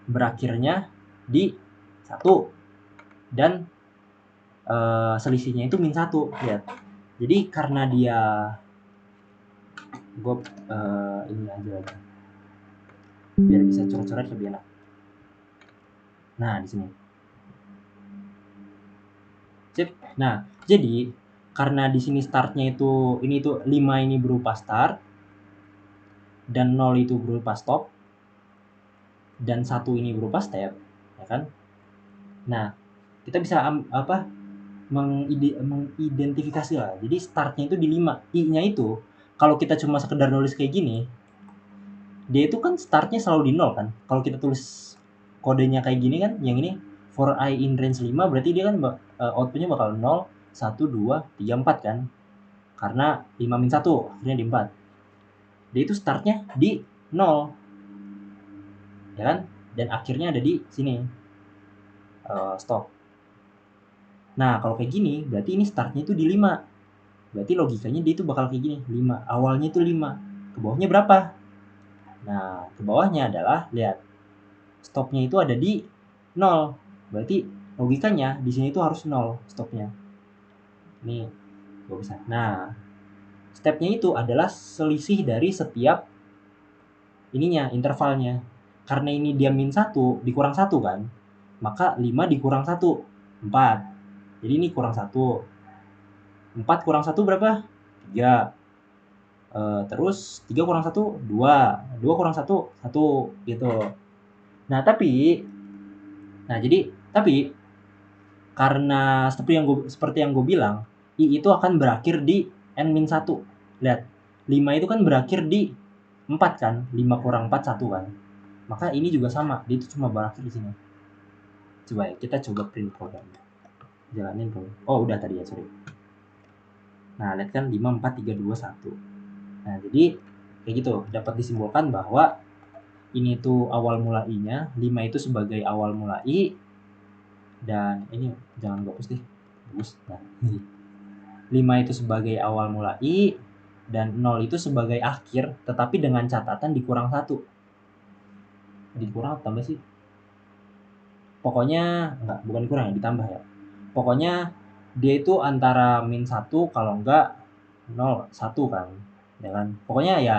berakhirnya di 1. Dan selisihnya itu min 1. Lihat. Jadi karena dia gue ini aja lagi biar bisa coret-coret lebih enak. Nah, di sini. Sip. Nah, jadi karena di sini startnya itu 5 ini berupa start dan 0 itu berupa stop dan 1 ini berupa step, ya kan? Nah, kita bisa mengidentifikasi lah. Jadi startnya itu di 5. I-nya itu kalau kita cuma sekedar nulis kayak gini, dia itu kan startnya selalu di 0 kan. Kalau kita tulis kodenya kayak gini kan, yang ini for I in range 5, berarti dia kan outputnya bakal 0, 1, 2, 3, 4 kan. karena 5 min 1 akhirnya di 4. Dia itu startnya di 0, ya kan? Dan akhirnya ada di sini, stop. Nah kalau kayak gini berarti ini startnya itu di 5, berarti logikanya dia itu bakal kayak gini, 5, awalnya itu 5, ke bawahnya berapa? Nah ke bawahnya adalah, lihat, stopnya itu ada di 0, berarti logikanya di sini itu harus 0 stopnya. Ini gak bisa. Nah stepnya itu adalah selisih dari setiap ininya, intervalnya. Karena ini dia min 1 dikurang 1 kan, maka 5 dikurang 1, 4. Jadi ini kurang 1. 4 kurang 1 berapa? 3. Terus 3 kurang 1, 2. 2 kurang 1, 1 gitu. Nah tapi karena seperti yang gue bilang, I itu akan berakhir di N-1. Lihat, 5 itu kan berakhir di 4 kan, 5 kurang 4, 1 kan. Maka ini juga sama, dia itu cuma berakhir di sini. Coba ya, kita coba print program. Jalanin bro. Oh udah tadi ya, sorry. Nah lihat kan 5, 4, 3, 2, 1. Nah jadi kayak gitu, dapat disimbolkan bahwa ini tuh awal mula I-nya, 5 itu sebagai awal mula I, dan ini jangan gue hapus deh, bagus. Nah 5 itu sebagai awal mula I, dan 0 itu sebagai akhir, tetapi dengan catatan dikurang 1. Dikurang tambah sih? Pokoknya enggak, bukan dikurang ya, ditambah ya. Pokoknya dia itu antara min 1 kalau enggak 0, 1 kan. Ya kan? Pokoknya ya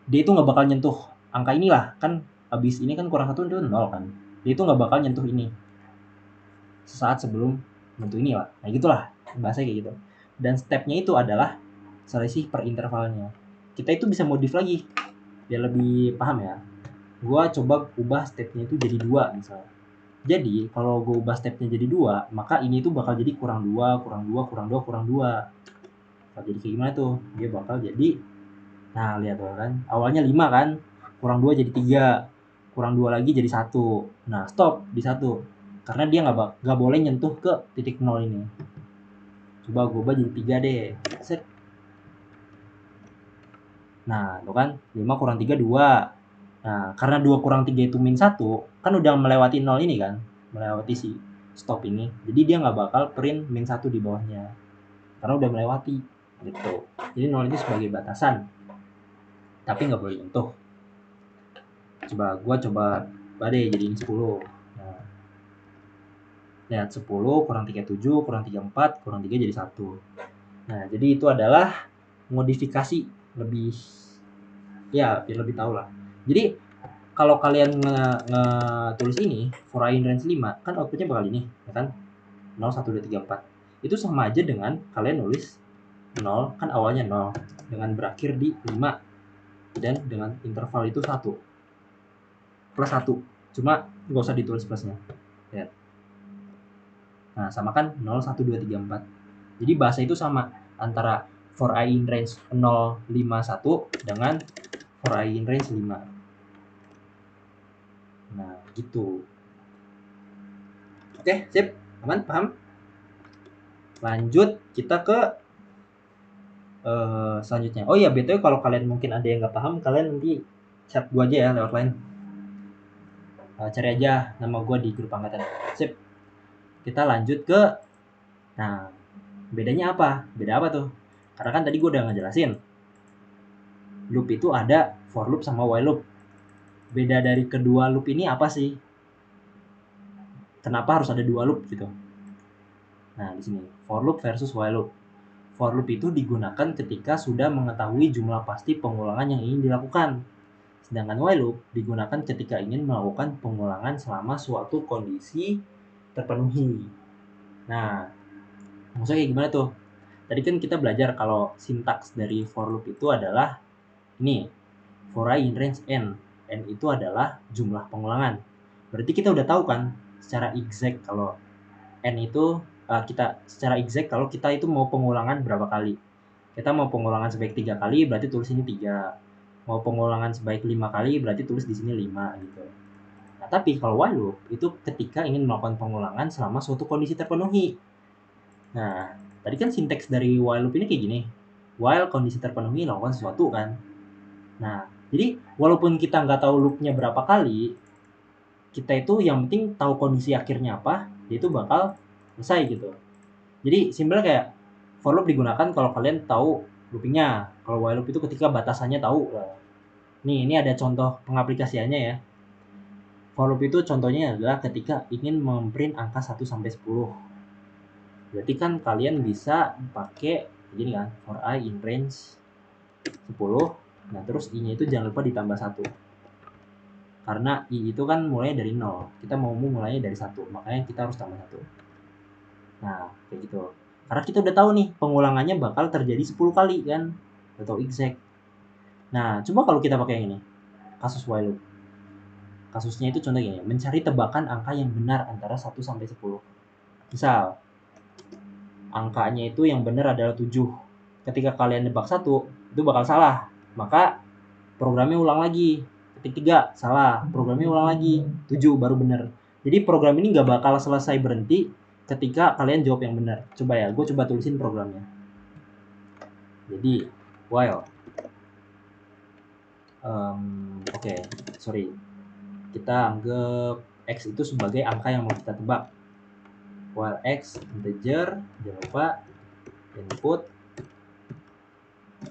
dia itu nggak bakal nyentuh angka inilah, kan habis ini kan kurang 1 itu 0 kan. Dia itu nggak bakal nyentuh ini sesaat sebelum nyentuh ini lah. Nah gitulah bahasanya kayak gitu. Dan stepnya itu adalah selisih per intervalnya. Kita itu bisa modif lagi biar lebih paham ya. Gua coba ubah stepnya itu jadi 2 misalnya. Jadi kalau gue ubah stepnya jadi 2, maka ini tuh bakal jadi kurang 2, kurang 2, kurang 2, kurang 2. Bakal jadi kayak gimana tuh? Dia bakal jadi, nah lihat tuh kan, awalnya 5 kan, kurang 2 jadi 3, kurang 2 lagi jadi 1. Nah stop di 1, karena dia nggak boleh nyentuh ke titik 0 ini. Coba gue ubah jadi 3 deh. Set. Nah tuh kan, 5 kurang 3, 2. Nah karena 2 kurang 3 itu min 1, kan udah melewati 0 ini kan, melewati si stop ini, jadi dia nggak bakal print min 1 di bawahnya karena udah melewati gitu. Jadi 0 itu sebagai batasan tapi nggak boleh nyentuh. Coba deh jadiin 10. Nah, lihat 10 kurang 37 kurang 34 kurang 3 jadi 1. Nah jadi itu adalah modifikasi lebih, ya biar lebih tahu lah. Jadi kalau kalian tulis ini for i in range 5 kan outputnya bakal ini ya kan, 0, 1, 2, 3, 4. Itu sama aja dengan kalian nulis 0 kan awalnya 0 dengan berakhir di 5 dan dengan interval itu 1 plus 1, cuma nggak usah ditulis plusnya ya. Nah sama kan 0, 1, 2, 3, 4. Jadi bahasa itu sama antara for i in range 0, 5, 1 dengan for i in range 5. Nah gitu. Oke sip, aman, paham? Lanjut kita ke selanjutnya. Oh iya btw kalau kalian mungkin ada yang nggak paham, kalian nanti chat gue aja ya lewat line. Cari aja nama gue di grup angkatan. Sip. Kita lanjut ke, nah bedanya apa? Beda apa tuh? Karena kan tadi gue udah ngejelasin loop itu ada for loop sama while loop. Beda dari kedua loop ini apa sih? Kenapa harus ada dua loop gitu? Nah di sini for loop versus while loop. For loop itu digunakan ketika sudah mengetahui jumlah pasti pengulangan yang ingin dilakukan. Sedangkan while loop digunakan ketika ingin melakukan pengulangan selama suatu kondisi terpenuhi. Nah, maksudnya kayak gimana tuh? Tadi kan kita belajar kalau sintaks dari for loop itu adalah ini, for i in range n. N itu adalah jumlah pengulangan. Berarti kita udah tahu kan secara exact kalau n itu kita secara exact kalau kita itu mau pengulangan berapa kali. Kita mau pengulangan sebaik 3 kali berarti tulis ini 3. Mau pengulangan sebaik 5 kali berarti tulis di sini 5 gitu. Nah, tapi kalau while loop itu ketika ingin melakukan pengulangan selama suatu kondisi terpenuhi. Nah, tadi kan sinteks dari while loop ini kayak gini. while kondisi terpenuhi lakukan sesuatu kan. Nah, jadi walaupun kita nggak tahu loopnya berapa kali, kita itu yang penting tahu kondisi akhirnya apa, dia itu bakal selesai gitu. Jadi simpelnya kayak for loop digunakan kalau kalian tahu loopingnya. Kalau while loop itu ketika batasannya tahu. Nih, ini ada contoh pengaplikasiannya ya. For loop itu contohnya adalah ketika ingin memprint angka 1 sampai 10. Berarti kan kalian bisa pakai gini kan, for I in range 10. Nah, terus I-nya itu jangan lupa ditambah 1. Karena I itu kan mulai dari 0. Kita mau mulainya dari 1. Makanya kita harus tambah 1. Nah, kayak gitu. Karena kita udah tahu nih, pengulangannya bakal terjadi 10 kali kan. Atau exact. Nah, coba kalau kita pakai yang ini. Kasus while loop. Kasusnya itu contoh gini, mencari tebakan angka yang benar antara 1 sampai 10. Misal, angkanya itu yang benar adalah 7. Ketika kalian nebak 1, itu bakal salah. Maka programnya ulang lagi. Ketik 3, salah. Programnya ulang lagi. 7 baru benar. Jadi program ini nggak bakal selesai berhenti ketika kalian jawab yang benar. Coba ya, gue coba tulisin programnya. Jadi, while. Oke, sorry. Kita anggap X itu sebagai angka yang mau kita tebak. While X integer, jangan lupa input,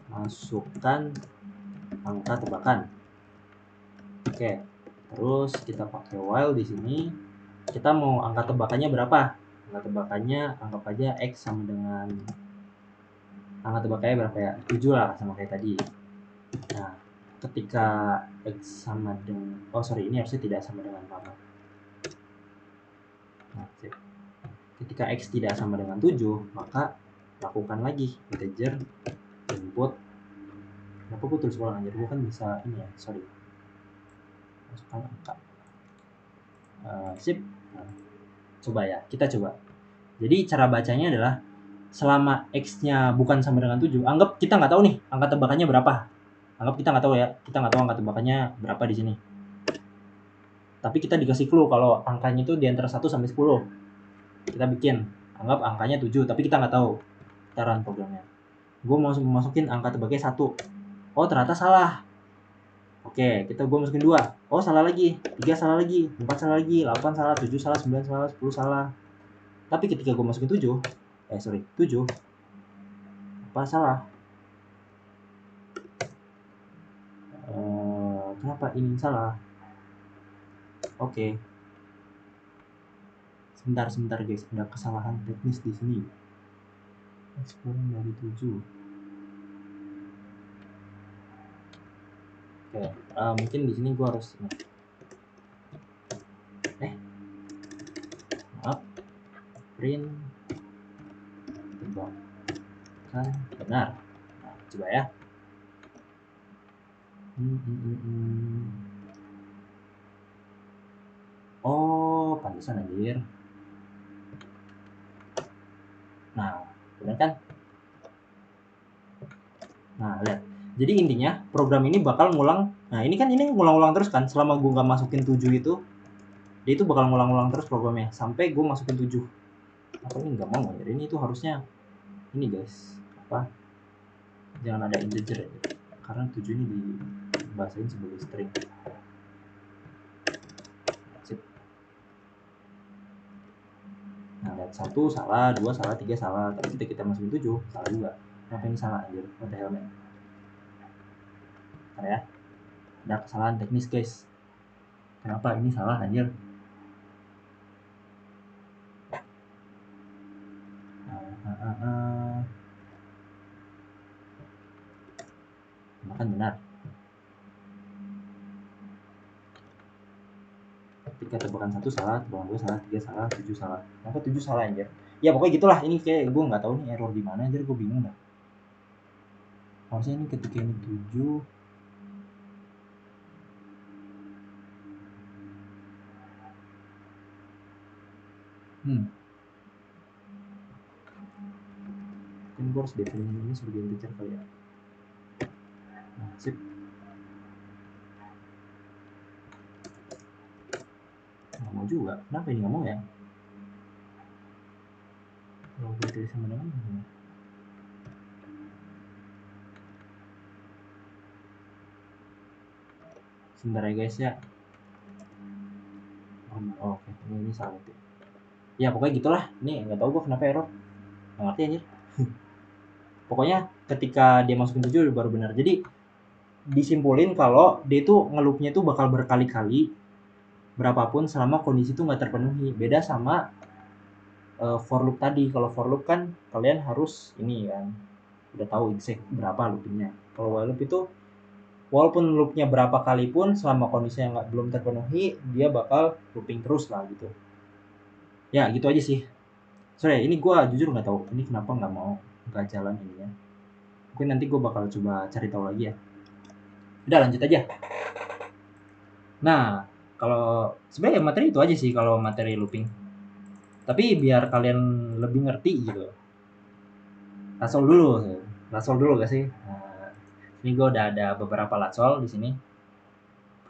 masukkan angka tebakan. Oke, terus kita pakai while di sini. Kita mau angka tebakannya berapa? Angka tebakannya anggap aja X sama dengan angka tebakannya berapa ya? 7 lah, sama kayak tadi. Nah, ketika X sama dengan ini harusnya tidak sama dengan apa? Nah, ketika X tidak sama dengan 7, maka lakukan lagi integer input. Kenapa gue tulis ulang aja? Gue kan bisa ini ya, sorry. Masukkan angka. Sip. Nah, coba ya, kita coba. Jadi cara bacanya adalah selama X-nya bukan sama dengan 7, anggap kita nggak tahu nih angka tebakannya berapa. Anggap kita nggak tahu ya, kita nggak tahu angka tebakannya berapa di sini. Tapi kita dikasih clue kalau angkanya itu di antara 1 sampai 10. Kita bikin, anggap angkanya 7, tapi kita nggak tahu. Kita run programnya. Gue mau masukin angka tebakannya 1. Oh, ternyata salah. Oke, gue masukin 2. Oh, salah lagi. 3 salah lagi. 4 salah lagi. 8 salah. 7 salah. 9 salah. 10 salah. Tapi ketika gue masukin 7. Apa salah? Kenapa ini salah? Oke. Sebentar guys. Ada kesalahan teknis di sini. X kurang dari 7. Oke, mungkin di sini gue harus maaf, print tebakan benar. Nah, coba ya. Oh, pantesan anjir. Nah, benar kan? Nah, lihat. Jadi intinya program ini bakal ngulang. Nah, ini ngulang-ulang terus kan. Selama gue nggak masukin 7 itu, dia itu bakal ngulang-ulang terus programnya sampai gue masukin 7. Apa ini nggak mau? Jadi ini tuh harusnya ini guys. Apa? Jangan ada integer aja. Karena 7 ini dibahasain sebagai string. Sip. Nah, lihat 1 salah, 2 salah, 3 salah. Tapi ketika kita masukin 7, salah juga. Kenapa ini salah anjir? What the hell, man? Bentar ya. Ada kesalahan teknis guys. Kenapa ini salah anjir? Makan benar. Ketika tebakan 1 salah, tebakan 2 salah, 3 salah, 7 salah. Kenapa 7 salah anjir? Ya pokoknya gitulah. Ini kayak gue nggak tahu nih error di mana anjir, gue bingung dah. Harusnya ini ketika ini 7. Mungkin gue harus definisi ini sebagai integer kali ya. Nah, sip. Nggak mau juga. Kenapa ini nggak mau ya? Kalau gue tulis sama dengan Sebentar ya guys ya. Oh, oke, ini salah itu. Ya pokoknya gitulah. Ini nggak tahu gue kenapa error. Nggak ngerti anjir. Pokoknya ketika dia masukin 7 baru benar. Jadi disimpulin kalau dia itu ngeloopnya itu bakal berkali-kali berapapun selama kondisi itu nggak terpenuhi. Beda sama for loop tadi. Kalau for loop kan kalian harus ini kan udah tahu exact berapa loopingnya. Kalau while loop itu walaupun loopnya berapa kali pun selama kondisinya belum terpenuhi dia bakal looping terus lah gitu. Ya gitu aja sih. Sorry, ini gue jujur nggak tahu ini kenapa nggak jalan ini ya. Mungkin nanti gue bakal coba cari tahu lagi ya. Udah lanjut aja. Nah, kalau sebenarnya materi itu aja sih kalau materi looping. Tapi biar kalian lebih ngerti gitu. Langsung dulu gak sih? Nah, ini gue udah ada beberapa latsol di sini.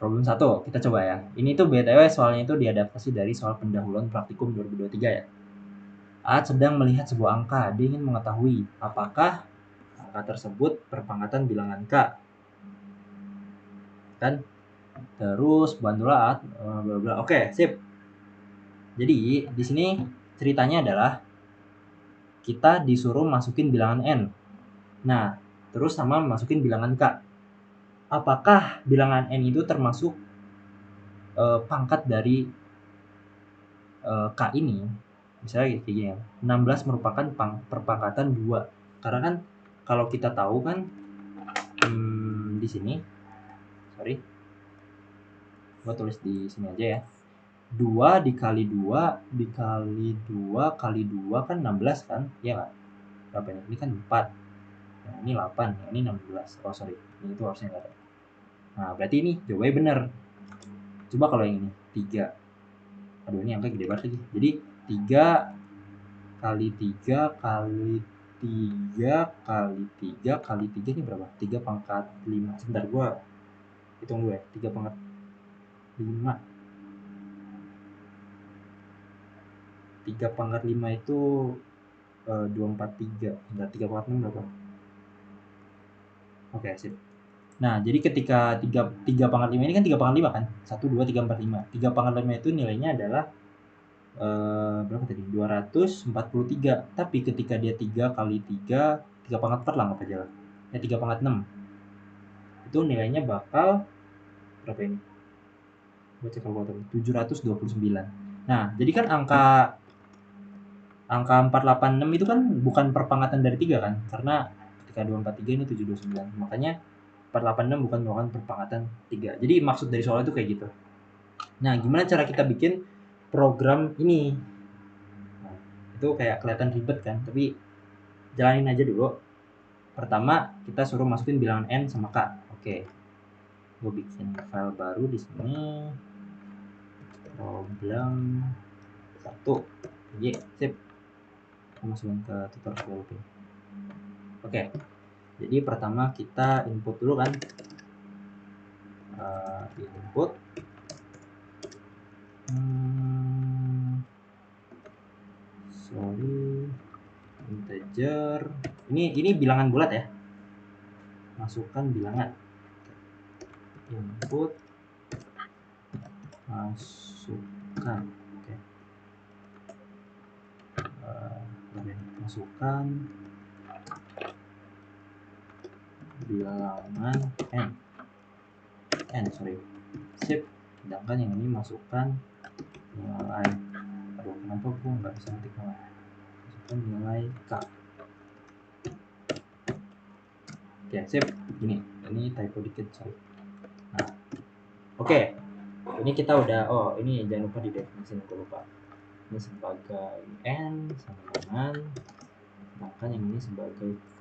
Problem 1, kita coba ya. Ini tuh BTW soalnya itu diadaptasi dari soal pendahuluan praktikum 2023 ya. Aat sedang melihat sebuah angka, dia ingin mengetahui apakah angka tersebut perpangkatan bilangan K. Kan? Terus bantulah Aat, bla bla. Oke, sip. Jadi di sini ceritanya adalah kita disuruh masukin bilangan N. Nah, terus sama masukin bilangan K. Apakah bilangan N itu termasuk pangkat dari K ini? Misalnya kayak gini ya. 16 merupakan perpangkatan 2. Karena kan kalau kita tahu kan di sini sorry. Gua tulis di sini aja ya. 2 dikali 2 dikali 2 kali 2 kan 16 kan? Iya kan? Berapa ini? Ini kan 4. Nah, ini 8, ini 16. Oh sorry, ini itu harusnya nggak ada. Nah berarti ini jawabannya benar. Coba kalau yang ini 3. Aduh ini angka gede banget lagi. Jadi 3 kali 3 kali 3 kali 3 kali 3 ini berapa? 3 pangkat 5. Sebentar gua hitung dulu ya. 3 pangkat 5. 3 pangkat 5 itu 243. Sebentar 3 pangkat 6 berapa? Oke, sip. Nah, jadi ketika 3 pangkat 5 ini kan 3 pangkat 5 kan? 1, 2, 3, 4, 5. 3 pangkat 5 itu nilainya adalah berapa tadi? 243. Tapi ketika dia 3 kali 3, 3 pangkat 4 lah nggak aja lah. Ya 3 pangkat 6. Itu nilainya bakal berapa ini? Baca kalkulator. 729. Nah, jadi kan angka 486 itu kan bukan perpangkatan dari 3 kan? Karena ketika 243 ini 729. Makanya 486 bukan merupakan perpangkatan 3. Jadi maksud dari soal itu kayak gitu. Nah, gimana cara kita bikin program ini? Nah, itu kayak kelihatan ribet kan, tapi jalanin aja dulu. Pertama, kita suruh masukin bilangan N sama K. Oke. Gue bikin file baru di sini. Problem 1. Ye, sip. Kita masukin ke tutorial developing. Oke. Jadi pertama kita input dulu kan. Input integer. Ini bilangan bulat ya. Masukkan bilangan. Input masukkan. Oke. Masukkan bilangan N sorry. Sip. Sedangkan yang ini masukkan nilai. Aduh, kenapa gue nggak bisa ngetik nilai? Masukkan nilai K. Oke, sip. Ini typo dikit, sorry. Nah, oke. Ini kita udah, ini jangan lupa didefinisikan, gue lupa. Ini sebagai N sama dengan, sedangkan yang ini sebagai K.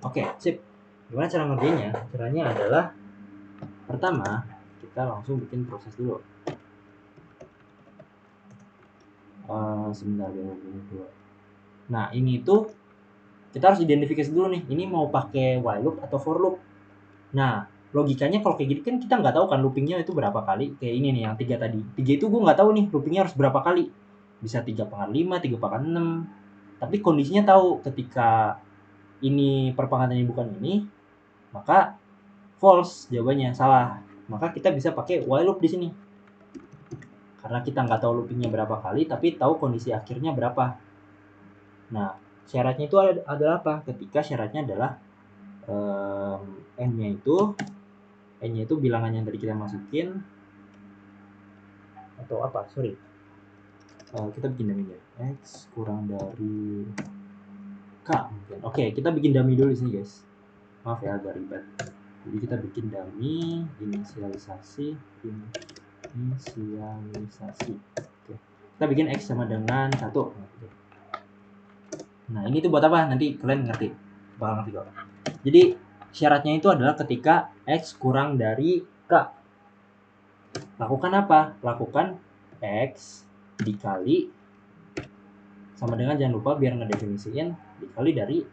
Oke, sip. Gimana cara ngerjainnya? Caranya adalah pertama kita langsung bikin proses dulu. Sebentar dulu. Nah ini tuh kita harus identifikasi dulu nih. Ini mau pakai while loop atau for loop. Nah logikanya kalau kayak gini kan kita nggak tahu kan loopingnya itu berapa kali. Kayak ini nih yang 3 tadi. 3 itu gue nggak tahu nih loopingnya harus berapa kali. Bisa 3 pangkat 5, 3 pangkat 6. Tapi kondisinya tahu ketika ini perpangkatannya bukan ini, maka false jawabannya, salah. maka kita bisa pakai while loop di sini. Karena kita nggak tahu loopingnya berapa kali, tapi tahu kondisi akhirnya berapa. Nah, syaratnya itu adalah apa? Ketika syaratnya adalah n-nya itu bilangan yang tadi kita masukin, atau apa? Sorry. Kita bikin dummy ya. X kurang dari K mungkin. Oke, kita bikin dummy dulu di sini, guys. Maaf ya, agak ribet. Jadi kita bikin dummy, inisialisasi. Oke. Kita bikin X sama dengan 1. Nah, ini tuh buat apa? Nanti kalian ngerti. Bakal ngerti kok. Jadi, syaratnya itu adalah ketika X kurang dari K. Lakukan apa? Lakukan X dikali sama dengan, jangan lupa biar ngedefinisiin, dikali dari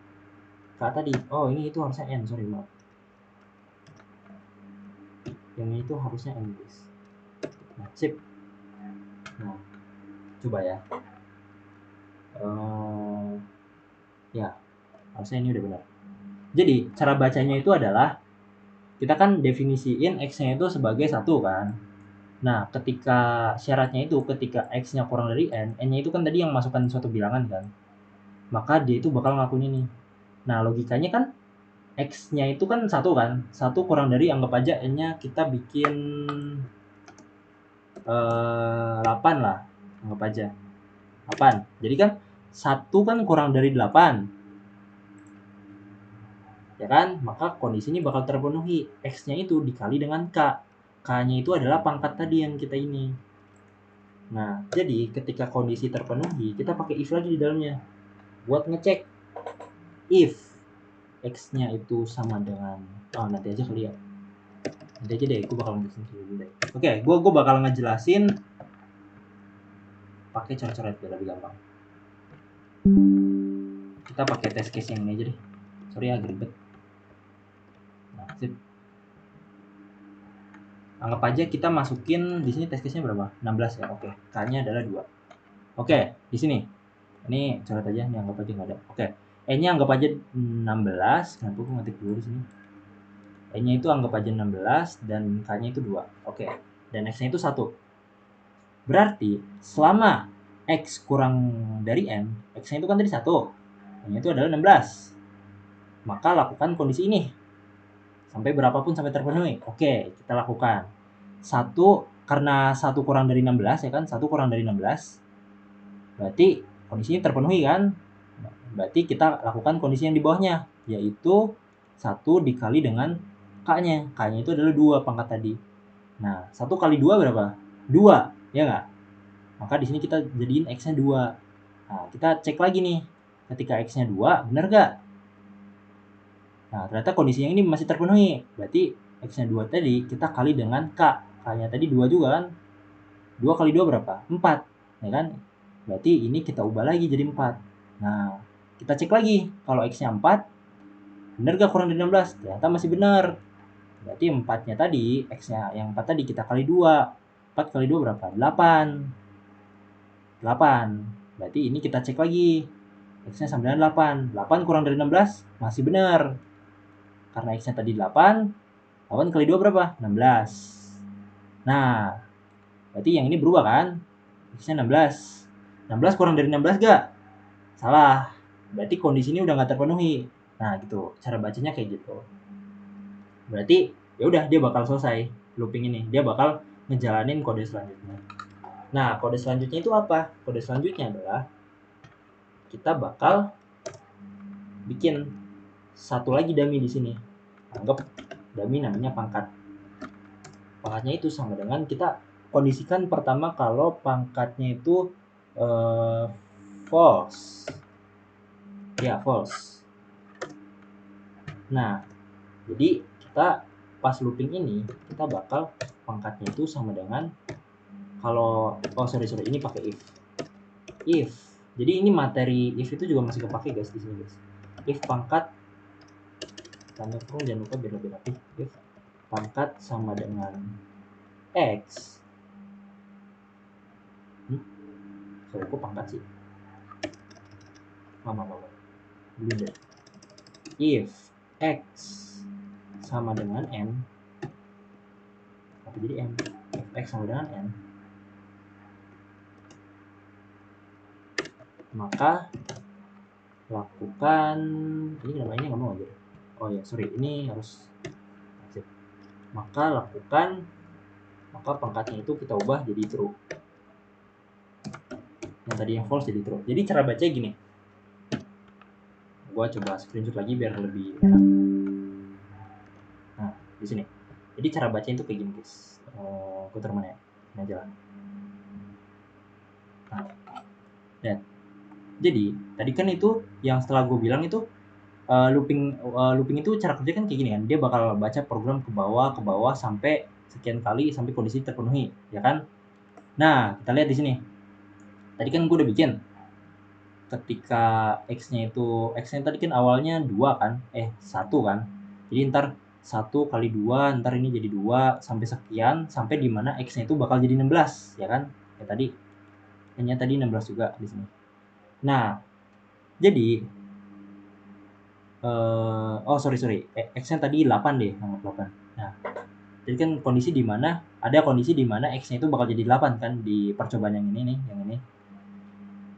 K tadi. Oh, ini itu harusnya N, sorry maaf. Yang ini itu harusnya N, guys. Nah, sip. Nah, coba ya. Ya, harusnya ini udah benar. Jadi, cara bacanya itu adalah kita kan definisiin X-nya itu sebagai 1 kan. Nah, ketika syaratnya itu ketika X-nya kurang dari N, N-nya itu kan tadi yang masukkan suatu bilangan kan. Maka dia itu bakal ngelakuin ini. Nah, logikanya kan X-nya itu kan 1 kan. 1 kurang dari, anggap aja N-nya kita bikin 8 lah. Anggap aja 8. Jadi kan 1 kan kurang dari 8. Ya kan? Maka kondisi ini bakal terpenuhi. X-nya itu dikali dengan K. K-nya itu adalah pangkat tadi yang kita ini. Nah, jadi ketika kondisi terpenuhi, kita pakai if lagi di dalamnya. Buat ngecek if X-nya itu sama dengan, nanti aja kali ya. Nanti aja deh, gue bakal ngejelasin dulu deh. Oke, gue bakal ngejelasin pakai coret-coret biar lebih gampang. Kita pakai test case yang ini aja deh. Sorry agak ribet. Nah, sip. Anggap aja kita masukin di sini test case-nya berapa? 16 ya. Oke, K-nya adalah 2. Oke, di sini. Ini coret aja, ini anggap aja nggak ada. Oke. E-nya anggap aja 16. Kenapa gue ngetik dulu di sini? E-nya itu anggap aja 16 dan K-nya itu 2. Oke. Dan X-nya itu 1. Berarti selama X kurang dari N, X-nya itu kan tadi 1. N-nya itu adalah 16. Maka lakukan kondisi ini. Sampai berapapun sampai terpenuhi. Oke, kita lakukan. 1, karena 1 kurang dari 16 ya kan? 1 kurang dari 16. Berarti kondisinya terpenuhi kan? Berarti kita lakukan kondisi yang di bawahnya, yaitu 1 dikali dengan K-nya. K-nya itu adalah 2 pangkat tadi. Nah, 1 kali 2 berapa? 2, ya nggak? Maka di sini kita jadiin X-nya 2. Nah, kita cek lagi nih. Ketika X-nya 2, benar nggak? Nah, ternyata kondisi yang ini masih terpenuhi. Berarti X-nya 2 tadi kita kali dengan K. K-nya tadi 2 juga kan? 2 kali 2 berapa? 4. Ya kan? Berarti ini kita ubah lagi jadi 4. Nah, kita cek lagi. Kalau X-nya 4, benar gak kurang dari 16? Ternyata masih benar. Berarti 4-nya tadi, X-nya yang 4 tadi kita kali 2. 4 kali 2 berapa? 8. 8. Berarti ini kita cek lagi. X-nya sama dengan 8. 8 kurang dari 16? Masih benar. Karena X-nya tadi 8. 8 kali 2 berapa? 16. Nah, berarti yang ini berubah kan? X-nya 16. 16 kurang dari 16 gak? Salah. Berarti kondisi ini udah gak terpenuhi. Nah, gitu. Cara bacanya kayak gitu. Berarti ya udah dia bakal selesai looping ini. Dia bakal ngejalanin kode selanjutnya. Nah, kode selanjutnya itu apa? Kode selanjutnya adalah kita bakal bikin satu lagi dummy di sini. Anggap dummy namanya pangkat. Pangkatnya itu sama dengan kita kondisikan pertama kalau pangkatnya itu false. Ya, false. Nah, jadi kita pas looping ini kita bakal pangkatnya itu sama dengan kalau ini pakai if. Jadi ini materi if itu juga masih kepake guys di sini guys. If pangkat tanda kurung, jangan lupa biar lebih rapi. If pangkat sama dengan x. Sorry, kok pangkat sih? Mama. Belum deh. If x sama dengan n, jadi M. Fx sama dengan N. Maka lakukan, ini namanya nggak mau aja. Oh ya, sorry, ini harus. Maka pangkatnya itu kita ubah jadi true. Yang tadi yang false jadi true. Jadi cara baca gini. Gua coba screenshot lagi biar lebih enak. Nah, di sini. Jadi cara baca itu kayak gini, guys. Gua taruh mana ya? Ini aja lah. Nah, lihat. Jadi, tadi kan itu yang setelah gue bilang itu looping itu cara kerja kan kayak gini kan. Dia bakal baca program ke bawah sampai sekian kali sampai kondisi terpenuhi, ya kan? Nah, kita lihat di sini. Tadi kan gue udah bikin. Ketika X-nya tadi kan awalnya 2 kan? 1 kan? Jadi ntar 1 kali 2, ntar ini jadi 2 sampai sekian, sampai di mana X-nya itu bakal jadi 16, ya kan? Ya tadi. Hanya tadi 16 juga di sini. Nah, jadi sorry. X-nya tadi 8 deh, nomor 8. Nah, jadi kan kondisi di mana X-nya itu bakal jadi 8 kan di percobaan yang ini nih, yang ini.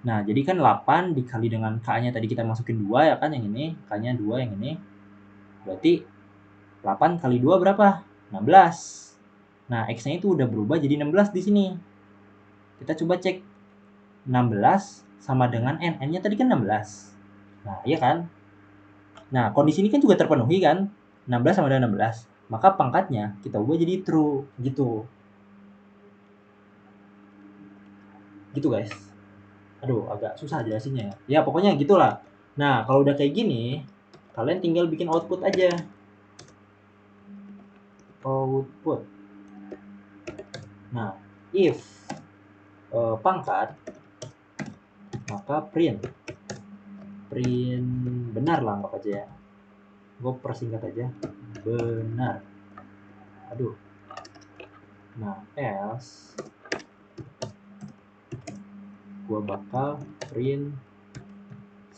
Nah, jadi kan 8 dikali dengan K-nya tadi kita masukin 2 ya kan, yang ini, K-nya 2 yang ini. Berarti 8 kali 2 berapa? 16. Nah, X-nya itu udah berubah jadi 16 di sini. Kita coba cek. 16 sama dengan N. N-nya tadi kan 16. Nah, iya kan? Nah, kondisi ini kan juga terpenuhi kan? 16 sama dengan 16. Maka pangkatnya kita ubah jadi true, gitu. Gitu, guys. Aduh, agak susah jelasinnya ya. Ya, pokoknya gitulah. Nah, kalau udah kayak gini, kalian tinggal bikin output aja. Output. Nah, if pangkat, maka print benar lah, anggap aja ya. Gue persingkat aja, benar. Aduh. Nah, else gue bakal print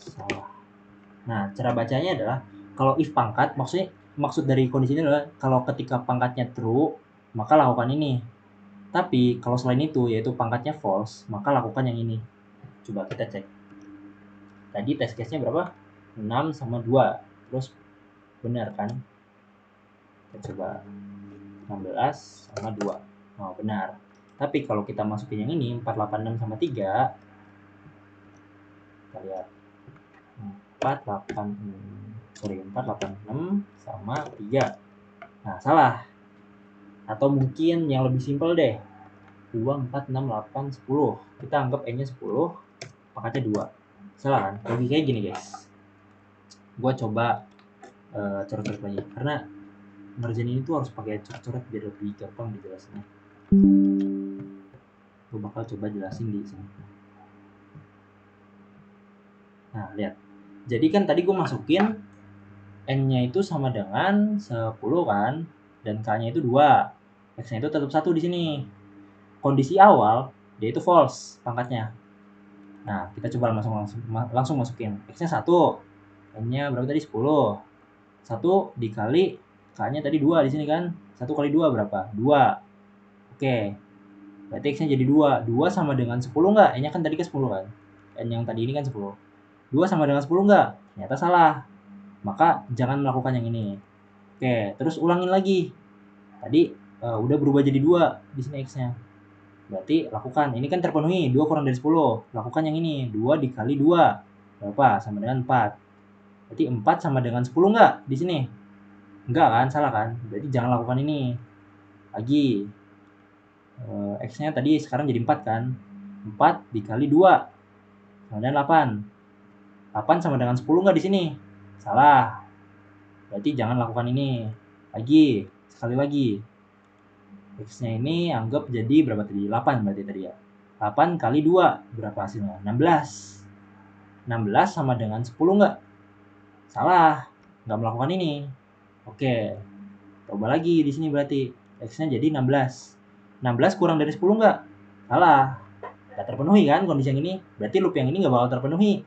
salah. Nah, cara bacanya adalah kalau if pangkat, maksud dari kondisi ini adalah kalau ketika pangkatnya true, maka lakukan ini. Tapi kalau selain itu, yaitu pangkatnya false, maka lakukan yang ini. Coba kita cek. Tadi test case-nya berapa? 6 sama 2. Terus benar kan? Kita coba 16 sama 2. Oh, benar. Tapi kalau kita masukin yang ini, 486 sama 3, kita lihat. 486 sama 3. Nah, salah. Atau mungkin yang lebih simpel deh. 2, 4, 6, 8, 10. Kita anggap N-nya 10, pangkatnya 2. Salah kan? Logikanya gini, guys. Gua coba coret-coret lagi. Karena ngerjain ini tuh harus pakai coret-coret biar lebih gampang dijelasinnya. Gue bakal coba jelasin di sini. Nah, lihat. Jadi kan tadi gue masukin N-nya itu sama dengan 10 kan, dan K-nya itu 2. X-nya itu tetap 1 di sini. Kondisi awal dia itu false pangkatnya. Nah, kita coba langsung masukin. X-nya 1. N-nya berapa tadi? 10. 1 dikali K-nya tadi 2 di sini kan. 1 kali 2 berapa? 2. Oke. Berarti X-nya jadi 2. 2 sama dengan 10 enggak? N-nya kan tadi kan 10 kan. N yang tadi ini kan 10. 2 sama dengan 10 enggak? Ternyata salah. Maka jangan melakukan yang ini. Oke, terus ulangin lagi. Tadi udah berubah jadi 2 di sini X-nya. Berarti lakukan. Ini kan terpenuhi. 2 kurang dari 10. Lakukan yang ini. 2 dikali 2. Berapa? Sama dengan 4. Berarti 4 sama dengan 10 enggak di sini? Enggak kan? Salah kan? Berarti jangan lakukan ini. Lagi. X-nya tadi sekarang jadi 4 kan? 4 dikali 2. Sama dengan 8. 8 sama dengan 10 enggak di sini? Salah. Berarti jangan lakukan ini. Lagi. Sekali lagi. X-nya ini anggap jadi berapa tadi? 8 berarti tadi ya. 8 kali 2. Berapa hasilnya? 16. 16 sama dengan 10 enggak? Salah. Enggak melakukan ini. Oke. Coba lagi di sini berarti. X-nya jadi 16. 16 kurang dari 10 enggak? Salah. Enggak terpenuhi kan kondisi yang ini? Berarti loop yang ini enggak bakal terpenuhi.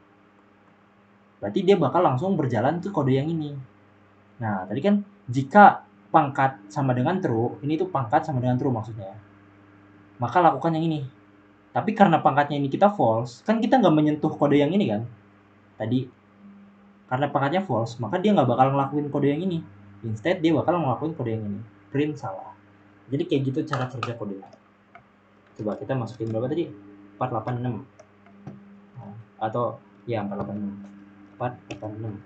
Berarti dia bakal langsung berjalan ke kode yang ini. Nah, tadi kan jika pangkat sama dengan true, ini tuh pangkat sama dengan true maksudnya, maka lakukan yang ini. Tapi karena pangkatnya ini kita false, kan kita nggak menyentuh kode yang ini kan tadi, karena pangkatnya false, maka dia nggak bakal ngelakuin kode yang ini. Instead dia bakal ngelakuin kode yang ini, print salah. Jadi kayak gitu cara kerja kodenya. Coba kita masukin berapa tadi? 486 atau ya 486.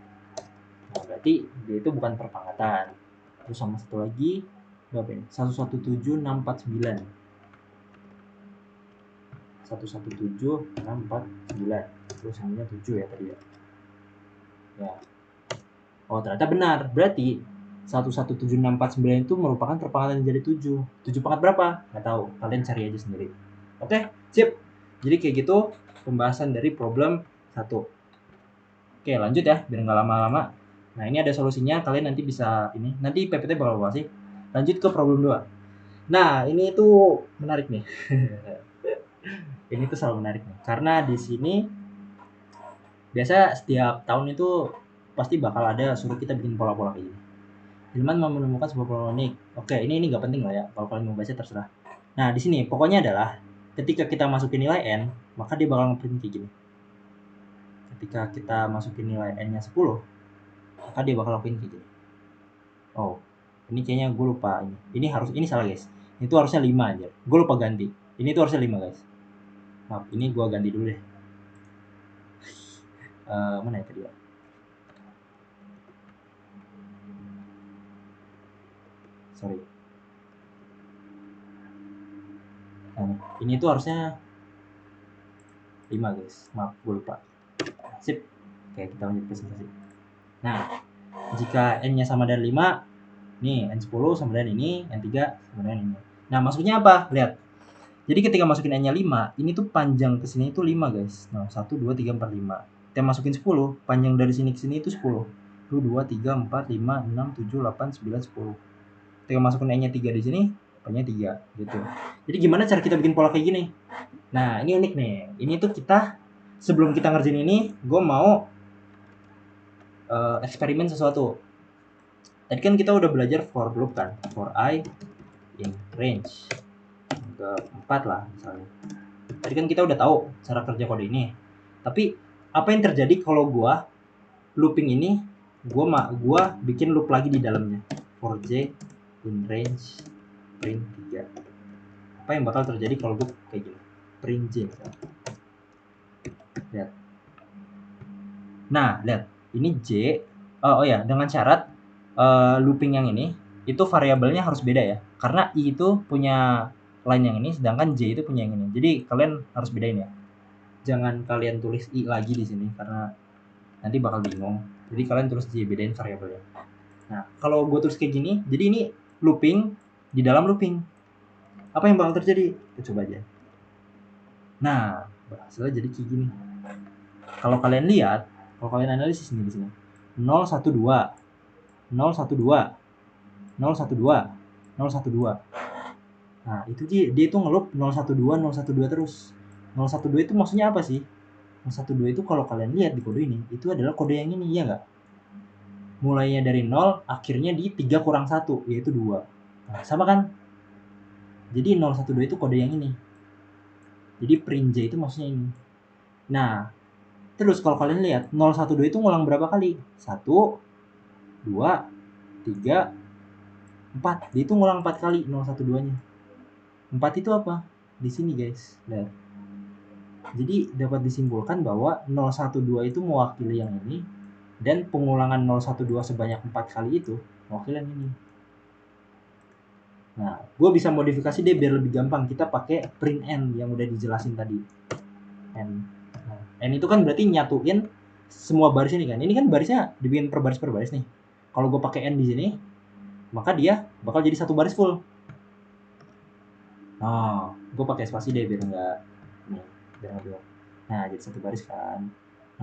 Nah, berarti dia itu bukan perpangkatan. Terus sama satu lagi berapa ini? 117649. 117649. Terus yang ini 7 ya tadi ya. Ya. Oh, ternyata benar. Berarti 117649 itu merupakan perpangkatan yang jadi 7. 7 pangkat berapa? Nggak tahu. Kalian cari aja sendiri. Oke, sip. Jadi kayak gitu pembahasan dari problem 1. Oke, lanjut ya, biar nggak lama-lama. Nah, ini ada solusinya, kalian nanti bisa ini. Nanti PPT bakal kasih. Lanjut ke problem 2. Nah, ini tuh menarik nih. Ini tuh selalu menarik nih. Karena di sini biasa setiap tahun itu pasti bakal ada suruh kita bikin pola-pola kayak gini. Ilman mau menemukan sebuah pola unik. Oke, ini nggak penting lah ya. Kalau kalian mau baca terserah. Nah, di sini pokoknya adalah ketika kita masukin nilai n, maka dia bakal nge-print kayak gini. Ketika kita masukin nilai n-nya 10, maka dia bakal lakuin kayak gini. Oh, ini kayaknya gue lupa ini. Ini salah guys. Itu harusnya 5 aja. Gue lupa ganti. Ini tuh harusnya 5 guys. Maaf, ini gue ganti dulu deh. Mana ya tadi ya? Sorry. Nah, ini tuh harusnya 5 guys. Maaf, gue lupa. Sip. Oke, kita lanjut presentasi. Nah, jika n-nya sama dengan 5, nih n10 sama dengan ini, n3 sama dengan ini. Nah, maksudnya apa? Lihat. Jadi ketika masukin n-nya 5, ini tuh panjang ke sini itu 5 guys. Nah, 1 2 3 4 5. Kita masukin 10, panjang dari sini ke sini itu 10. 1 2 3 4 5 6 7 8 9 10. Ketika masukin n-nya 3 di sini, panjangnya 3 gitu. Jadi gimana cara kita bikin pola kayak gini? Nah, ini unik nih. Ini tuh kita sebelum kita ngerjain ini, gue mau eksperimen sesuatu. Tadi kan kita udah belajar for loop kan, for I in range ke 4 lah misalnya. Tadi kan kita udah tahu cara kerja kode ini. Tapi apa yang terjadi kalau gua looping ini, gua bikin loop lagi di dalamnya. For j in range print 3. Apa yang bakal terjadi kalau gua kayak gini? Print j misalnya. Lihat. Nah, lihat. Ini j. Oh ya, dengan syarat looping yang ini itu variabelnya harus beda ya. Karena i itu punya line yang ini, sedangkan j itu punya yang ini. Jadi kalian harus bedain ya. Jangan kalian tulis i lagi di sini karena nanti bakal bingung. Jadi kalian tulis j, bedain variabelnya. Nah, kalau gue tulis kayak gini, jadi ini looping di dalam looping. Apa yang bakal terjadi? Kita coba aja. Nah, hasilnya jadi kayak gini. Kalau kalian lihat, kalau kalian analisis nih di sini. 012 012 012 012. Nah, itu dia itu ngeloop 012 012 terus. 012 itu maksudnya apa sih? 012 itu kalau kalian lihat di kode ini, itu adalah kode yang ini, ya nggak? Mulainya dari 0, akhirnya di 3 kurang 1, yaitu 2. Nah, sama kan? Jadi 012 itu kode yang ini. Jadi print j itu maksudnya ini. Nah, terus kalau kalian lihat 012 itu ngulang berapa kali? 1, 2, 3, 4. Dia itu ngulang 4 kali 012-nya. 4 itu apa? Di sini guys. Lihat. Jadi dapat disimpulkan bahwa 012 itu mewakili yang ini, dan pengulangan 012 sebanyak 4 kali itu mewakili yang ini. Nah, gue bisa modifikasi deh biar lebih gampang. Kita pakai print n yang udah dijelasin tadi. N. Nah, n itu kan berarti nyatuin semua baris ini kan. Ini kan barisnya dibikin per baris nih. Kalau gue pakai n di sini, maka dia bakal jadi satu baris full. Nah, gue pakai spasi deh biar nggak bingung. Nah, jadi satu baris kan.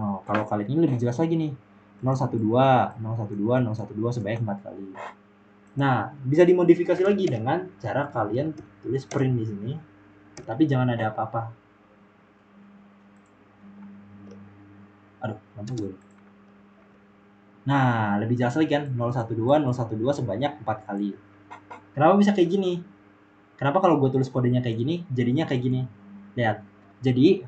Nah, kalau kali ini lebih jelas lagi nih. 012, 012, 012 sebanyak 4 kali. Nah, bisa dimodifikasi lagi dengan cara kalian tulis print di sini, tapi jangan ada apa-apa. Aduh, mampu gue. Nah, lebih jelas lagi kan, 012 sebanyak 4 kali. Kenapa bisa kayak gini? Kenapa kalau gue tulis kodenya kayak gini, jadinya kayak gini? Lihat. Jadi,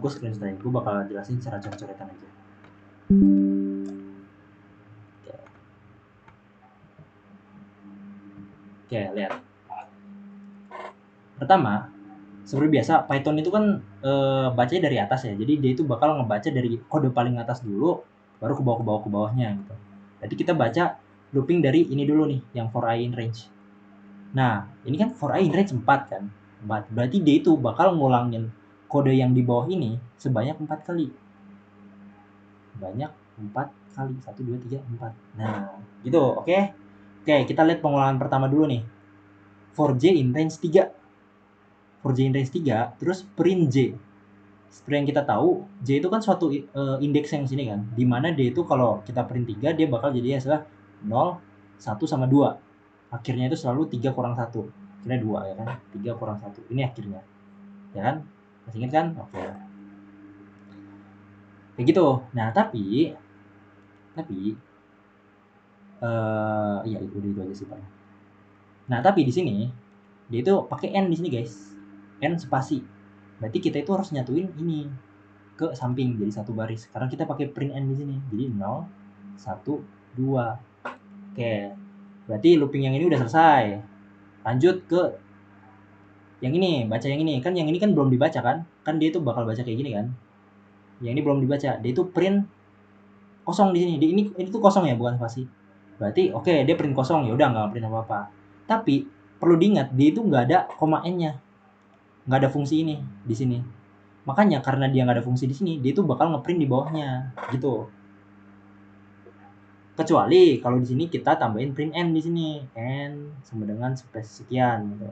gue screenshot aja. Gue bakal jelasin secara coret-coretan aja. Oke, lihat. Pertama, seperti biasa, Python itu kan bacanya dari atas ya. Jadi dia itu bakal ngebaca dari kode paling atas dulu, baru ke bawahnya gitu. Jadi kita baca looping dari ini dulu nih, yang for I in range. Nah, ini kan for I in range 4 kan. 4. Berarti dia itu bakal ngulangin kode yang di bawah ini sebanyak 4 kali. Banyak 4 kali. 1, 2, 3, 4. Nah, gitu. Oke. Oke, kita lihat pengulangan pertama dulu nih. For J in range 3. For J in range 3, terus print J. Seperti yang kita tahu, J itu kan suatu indeks yang sini kan. Dimana D itu kalau kita print 3, dia bakal jadi hasilnya 0, 1, sama 2. Akhirnya itu selalu 3 kurang 1. Akhirnya 2 ya kan. 3 kurang 1. Ini akhirnya. Ya kan? Masih ingat kan? Oke. Kayak gitu. Nah, tapi iya itu aja sih Pak. Nah, tapi di sini dia itu pakai n di sini guys. N spasi. Berarti kita itu harus nyatuin ini ke samping jadi satu baris. Karena kita pakai print n di sini. Jadi 0, 1, 2. Oke. Berarti looping yang ini udah selesai. Lanjut ke yang ini, baca yang ini. Kan yang ini kan belum dibaca kan? Kan dia itu bakal baca kayak gini kan? Yang ini belum dibaca. Dia itu print kosong di sini. Ini tuh kosong ya, bukan spasi. Berarti oke, dia print kosong, ya udah nggak print apa-apa. Tapi perlu diingat, dia itu nggak ada koma n-nya. Nggak ada fungsi ini di sini. Makanya karena dia nggak ada fungsi di sini, dia itu bakal ngeprint di bawahnya, gitu. Kecuali kalau di sini kita tambahin print n di sini, n sama dengan space sekian gitu.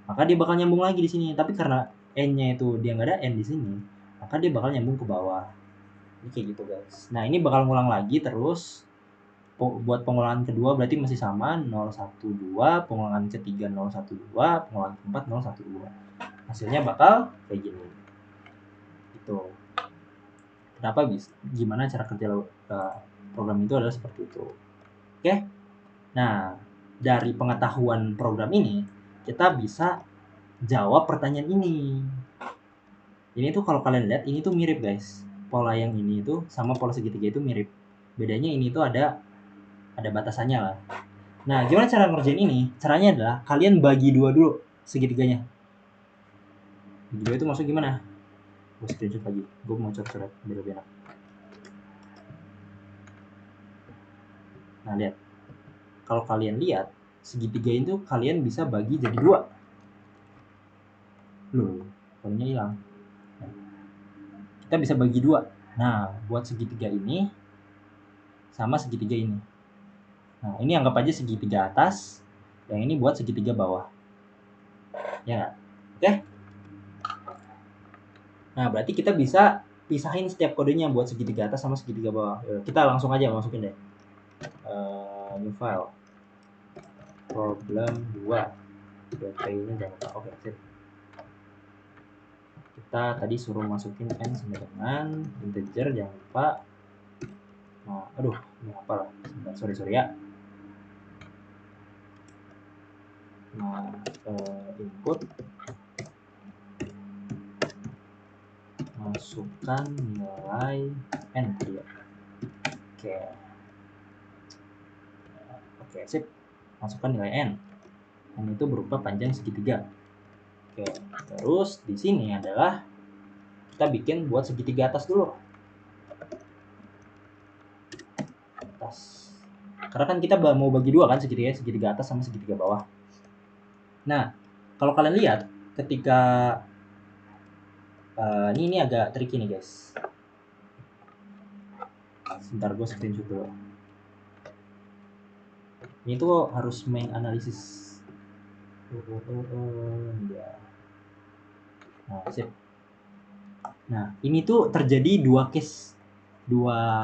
Maka dia bakal nyambung lagi di sini. Tapi karena n-nya itu dia nggak ada n di sini, maka dia bakal nyambung ke bawah. Ini kayak gitu guys. Nah, ini bakal ngulang lagi terus. Buat pengulangan kedua berarti masih sama 012, pengulangan ketiga 012, pengulangan keempat 012. Hasilnya bakal kayak gini. Itu. Kenapa bisa? Gimana cara kerja program itu adalah seperti itu. Oke? Nah, dari pengetahuan program ini, kita bisa jawab pertanyaan ini. Ini tuh kalau kalian lihat, ini tuh mirip guys. Pola yang ini itu sama pola segitiga itu mirip. Bedanya ini tuh ada batasannya lah. Nah, gimana cara ngerjain ini? Caranya adalah kalian bagi dua dulu segitiganya. Bagi dua itu maksud gimana? Gue screenshot lagi. Gue mau coret-coret biar lebih enak. Nah, lihat. Kalau kalian lihat, segitiga itu kalian bisa bagi jadi dua. Loh, kolomnya hilang. Nah, kita bisa bagi dua. Nah, buat segitiga ini sama segitiga ini. Nah, ini anggap aja segitiga atas. Yang ini buat segitiga bawah. Ya, oke? Nah, berarti kita bisa pisahin setiap kodenya buat segitiga atas sama segitiga bawah. Kita langsung aja masukin deh. New file. Problem 2. DP ini jangan lupa. Oke, sip. Kita tadi suruh masukin n sama dengan integer, jangan lupa. Nah, aduh, ini apa lah? Sorry ya. Nah, input masukkan nilai n ya. Oke, sip. Masukkan nilai n. N itu berupa panjang segitiga. Oke, terus di sini adalah kita bikin buat segitiga atas dulu. Atas. Karena kan kita mau bagi dua kan, segitiga atas sama segitiga bawah. Nah, kalau kalian lihat ketika ini agak tricky nih guys. Sebentar, gue screenshot dulu. Ini tuh harus main analisis. Ya. Nah, sip. Nah, ini tuh terjadi dua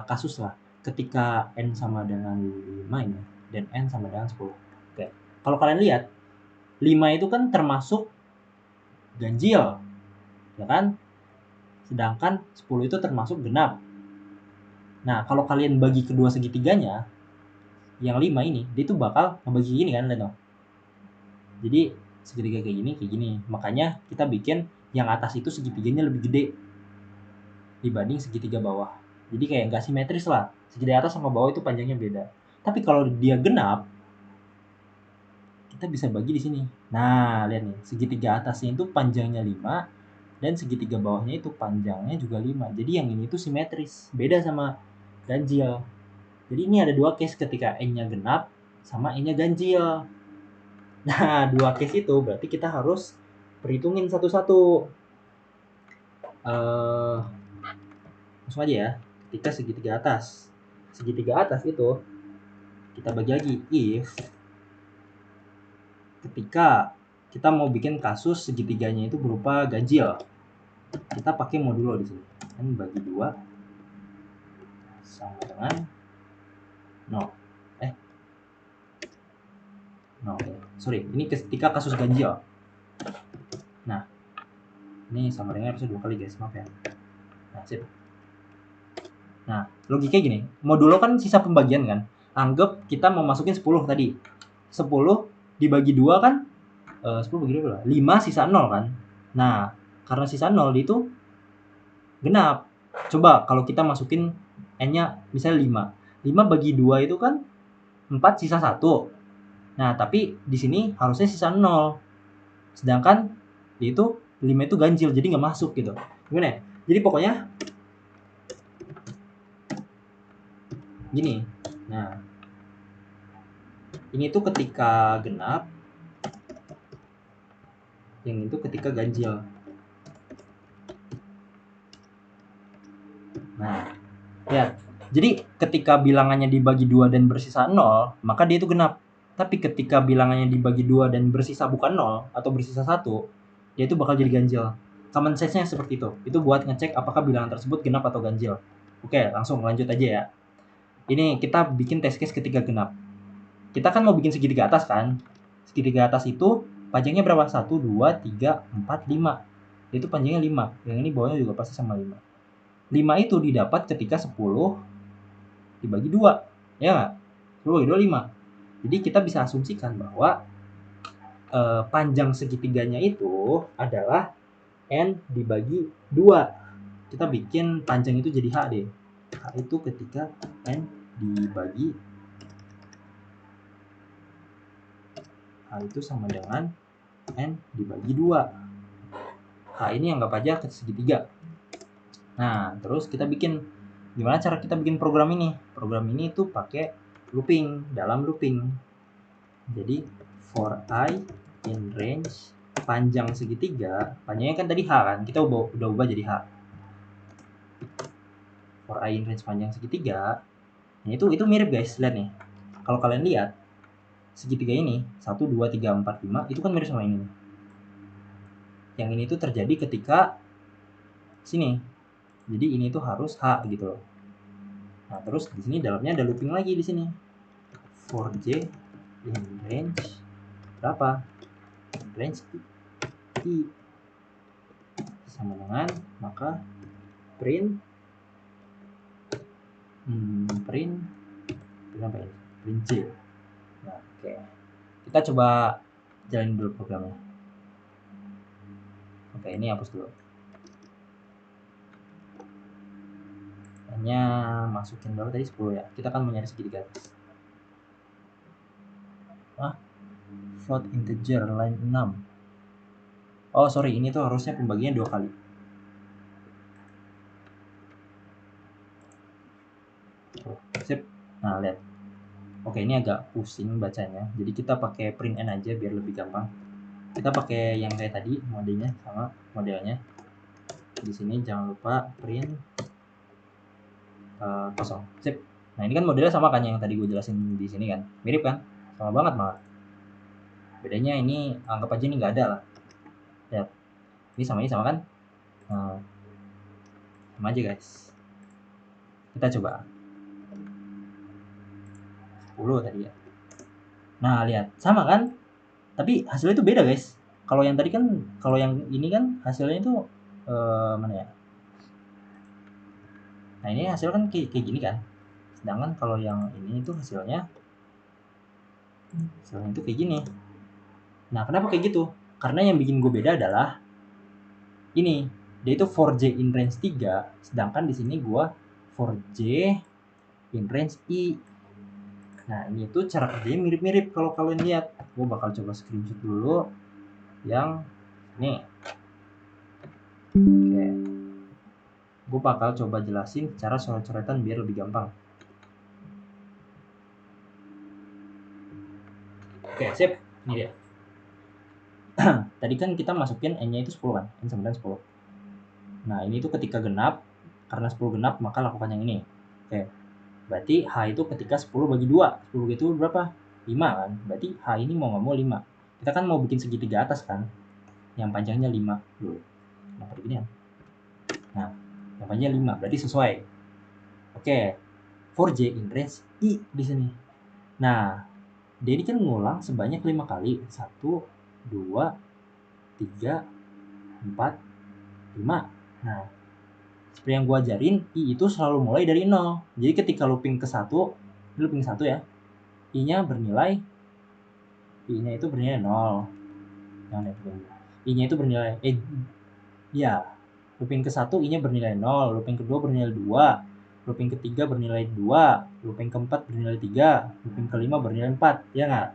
kasus lah. Ketika n sama dengan 5 ini dan n sama dengan 10. Oke. Kalau kalian lihat, 5 itu kan termasuk ganjil, ya kan? Sedangkan 10 itu termasuk genap. Nah, kalau kalian bagi kedua segitiganya, yang 5 ini, dia tuh bakal ngebagi gini kan, lihat dong. Jadi segitiga kayak gini. Makanya kita bikin yang atas itu segitiganya lebih gede dibanding segitiga bawah. Jadi kayak nggak simetris lah. Segitiga atas sama bawah itu panjangnya beda. Tapi kalau dia genap, kita bisa bagi di sini. Nah, lihat nih, segitiga atasnya itu panjangnya 5 dan segitiga bawahnya itu panjangnya juga 5. Jadi yang ini tuh simetris, beda sama ganjil. Jadi ini ada dua case ketika N-nya genap sama N-nya ganjil. Nah, dua case itu berarti kita harus perhitungin satu-satu. Langsung aja ya. Ketika segitiga atas itu kita bagi lagi if ketika kita mau bikin kasus segitiganya itu berupa ganjil, kita pakai modulo di sini. Kan bagi 2 sama dengan 0. Sorry, ini ketika kasus ganjil. Nah, ini sama dengan harusnya 2 kali guys, maaf ya. Nah, sip. Nah, logikanya gini, modulo kan sisa pembagian kan. Anggap kita mau masukin 10 tadi. 10 dibagi 2 kan 10 bagi 2 berapa? 5 sisa 0 kan. Nah, karena sisa 0 itu genap. Coba kalau kita masukin N-nya misalnya 5. 5 bagi 2 itu kan 4 sisa 1. Nah, tapi di sini harusnya sisa 0. Sedangkan itu 5 itu ganjil, jadi nggak masuk gitu. Gimana ya? Jadi pokoknya gini. Nah, ini tuh ketika genap, yang itu ketika ganjil. Nah, lihat. Jadi ketika bilangannya dibagi 2 dan bersisa 0, maka dia itu genap. Tapi ketika bilangannya dibagi 2 dan bersisa bukan 0 atau bersisa 1, dia itu bakal jadi ganjil. Common sense-nya seperti itu. Itu buat ngecek apakah bilangan tersebut genap atau ganjil. Oke, langsung lanjut aja ya. Ini kita bikin test case ketika genap. Kita kan mau bikin segitiga atas kan. Segitiga atas itu panjangnya berapa? 1, 2, 3, 4, 5. Itu panjangnya 5. Yang ini bawahnya juga pasti sama 5. 5 itu didapat ketika 10 dibagi 2. Ya nggak? 10 bagi 2, 5. Jadi kita bisa asumsikan bahwa panjang segitiganya itu adalah N dibagi 2. Kita bikin panjang itu jadi H deh. H itu ketika N dibagi H itu sama dengan N dibagi 2. H ini anggap aja ke segitiga. Nah, terus kita bikin gimana cara kita bikin program ini? Program ini tuh pakai looping, dalam looping. Jadi for I in range panjang segitiga, panjangnya kan tadi H kan, kita udah ubah jadi H. For I in range panjang segitiga, nah itu mirip guys, lihat nih. Kalau kalian lihat segitiga ini 1, 2, 3, 4, 5 itu kan mirip sama ini. Yang ini tuh terjadi ketika sini. Jadi ini tuh harus H gitu loh. Nah, terus di sini dalamnya ada looping lagi di sini. For J in range berapa? Range I sama dengan maka print apa ini? Print J. Nah, oke. Kita coba jalanin dulu programnya. Oke, ini hapus dulu. Hanya masukin berapa tadi? 10 ya. Kita kan mau nyari segitiga atas. Float integer line 6. Oh, sorry, ini tuh harusnya pembagiannya 2 kali. Sip. Nah, lihat. Oke, ini agak pusing bacanya. Jadi kita pakai print n aja biar lebih gampang. Kita pakai yang kayak tadi, modenya sama modelnya. Di sini jangan lupa print kosong. Sip. Nah, ini kan modelnya sama kan yang tadi gue jelasin di sini kan. Mirip kan? Sama banget malah. Bedanya ini anggap aja ini nggak ada lah. Lihat. Ini sama kan? Nah, sama aja guys. Kita coba. 10 tadi ya. Nah, lihat. Sama kan? Tapi hasilnya itu beda guys. Kalau yang tadi kan, kalau yang ini kan hasilnya itu mana ya? Nah ini hasil kan kayak gini kan. Sedangkan kalau yang ini itu hasilnya itu kayak gini. Nah kenapa kayak gitu? Karena yang bikin gue beda adalah ini, dia itu 4J in range 3, sedangkan di sini gue 4J in range I. Nah ini tuh cara kerjanya mirip-mirip kalau kalian lihat. Gue bakal coba screenshot dulu yang ini. Oke, gue bakal coba jelasin cara coret-coretan biar lebih gampang. Oke, sip. Ini dia. Tadi kan kita masukin N-nya itu 10 kan? N 9 10. Nah, ini tuh ketika genap, karena 10 genap maka lakukan yang ini. Oke. Berarti H itu ketika 10 bagi 2. 10 bagi itu berapa? 5 kan? Berarti H ini mau nggak mau 5. Kita kan mau bikin segitiga atas kan? Yang panjangnya 5 dulu. Kenapa begini ya? Nah, yang panjangnya 5, berarti sesuai. Oke. 4J in range I di sini. Nah, dia ini kan ngulang sebanyak 5 kali. 1, 2, 3, 4, 5. Nah, seperti yang gue ajarin, I itu selalu mulai dari 0. Jadi ketika looping ke 1, looping 1 ya, I-nya bernilai, I-nya itu bernilai 0. I-nya itu bernilai, ya, looping ke 1 I-nya bernilai 0, looping kedua bernilai 2, looping ketiga bernilai 2, looping keempat bernilai 3, looping kelima bernilai 4, ya nggak?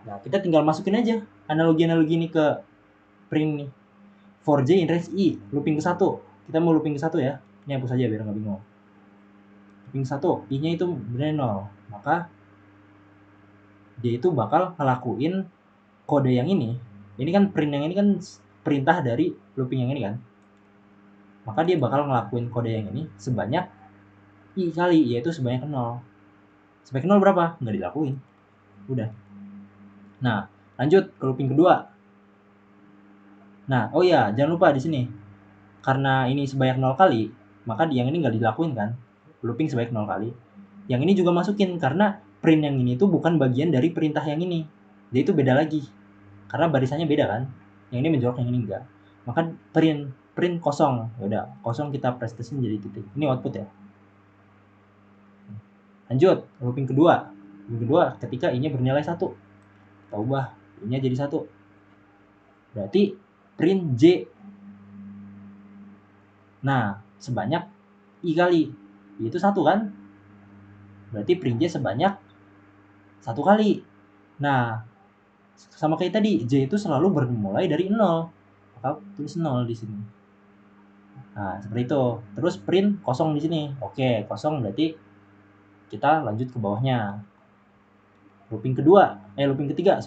Nah, kita tinggal masukin aja analogi-analogi ini ke print nih. 4J in range I, looping ke 1. Kita mau looping ke 1 ya. Ini hapus aja biar nggak bingung. Looping 1, I-nya itu bernilai 0. Maka dia itu bakal ngelakuin kode yang ini. Ini kan print yang ini kan perintah dari looping yang ini kan. Maka dia bakal ngelakuin kode yang ini sebanyak I kali, yaitu sebanyak 0. Sebanyak 0 berapa? Nggak dilakuin. Udah. Nah, lanjut ke looping kedua. Nah, oh ya, jangan lupa di sini. Karena ini sebanyak 0 kali, maka yang ini nggak dilakuin kan. Looping sebanyak 0 kali. Yang ini juga masukin, karena print yang ini tuh bukan bagian dari perintah yang ini. Dia itu beda lagi. Karena barisannya beda kan. Yang ini menjawab, yang ini enggak. Maka print kosong. Ya udah, kosong kita prestesin jadi titik. Ini output ya. Lanjut, looping kedua. Looping kedua ketika I-nya bernilai 1. Kita ubah I-nya jadi 1. Berarti print J. Nah, sebanyak I kali. I itu 1 kan? Berarti print J sebanyak 1 kali. Nah, sama kayak tadi, J itu selalu bermulai dari 0. Maka tulis 0 di sini. Nah, seperti itu. Terus print kosong di sini. Oke, kosong berarti kita lanjut ke bawahnya. Looping ketiga,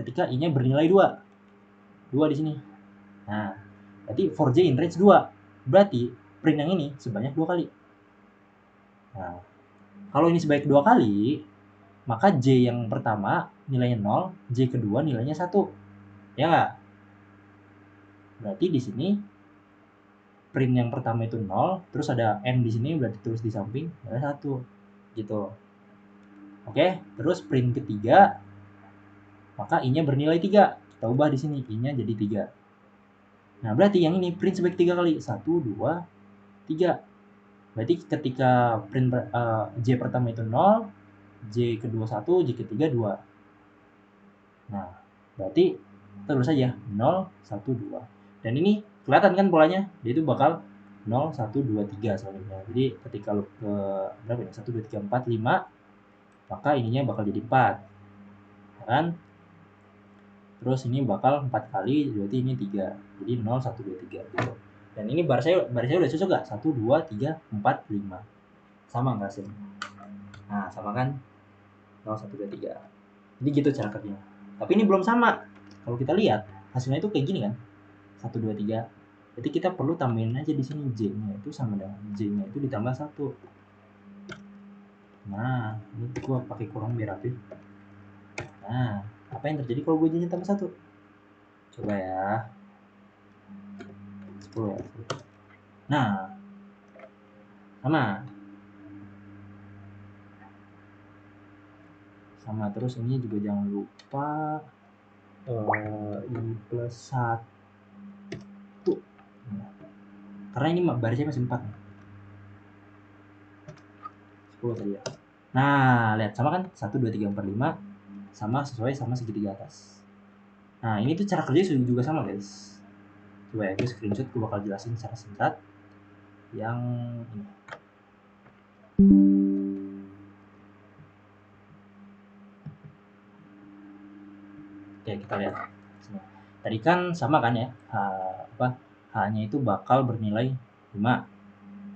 ketika I-nya bernilai 2. 2 di sini. Nah, berarti 4J in range 2. Berarti print yang ini sebanyak 2 kali. Nah, kalau ini sebanyak 2 kali, maka J yang pertama nilainya 0, J kedua nilainya 1. Ya nggak? Berarti di sini print yang pertama itu 0, terus ada N di sini berarti tulis di samping ada 1. Gitu. Oke, terus print ketiga maka I-nya bernilai 3. Kita ubah di sini I-nya jadi 3. Nah, berarti yang ini print sebanyak 3 kali. 1, 2, 3. Berarti ketika print J pertama itu 0, J kedua 1, J ketiga 2. Nah, berarti terus saja 0, 1, 2. Dan ini kelihatan kan polanya? Dia itu bakal 0, 1, 2, 3 selanjutnya. Jadi ketika lu ke berapa ya? 1, 2, 3, 4, 5, maka ininya bakal jadi 4. Kan? Terus ini bakal 4 kali, berarti ini 3. Jadi 0, 1, 2, 3 gitu. Dan ini barisnya udah cocok gak? 1, 2, 3, 4, 5. Sama gak sih? Nah, sama kan? 0, 1, 2, 3. Jadi gitu cara kerjanya. Tapi ini belum sama. Kalau kita lihat, hasilnya itu kayak gini kan? 1, 2, 3. Jadi kita perlu tambahin aja di sini J-nya itu sama dengan J-nya itu ditambah 1. Nah, ini gua pakai kurang biar rapi. Nah, apa yang terjadi kalau gue J-nya tambah 1? Coba ya. 10 ya. Nah, sama terus ini juga jangan lupa I plus 1. Karena ini barisnya masih 4. 10 tadi ya. Nah, lihat sama kan? 1 2 3 4 5 sama sesuai sama segitiga atas. Nah, ini tuh cara kerja juga sama, guys. Coba ya, gue screenshot, gue bakal jelasin secara singkat yang ini. Oke, kita lihat sini. Tadi kan sama kan ya, H-nya itu bakal bernilai 5.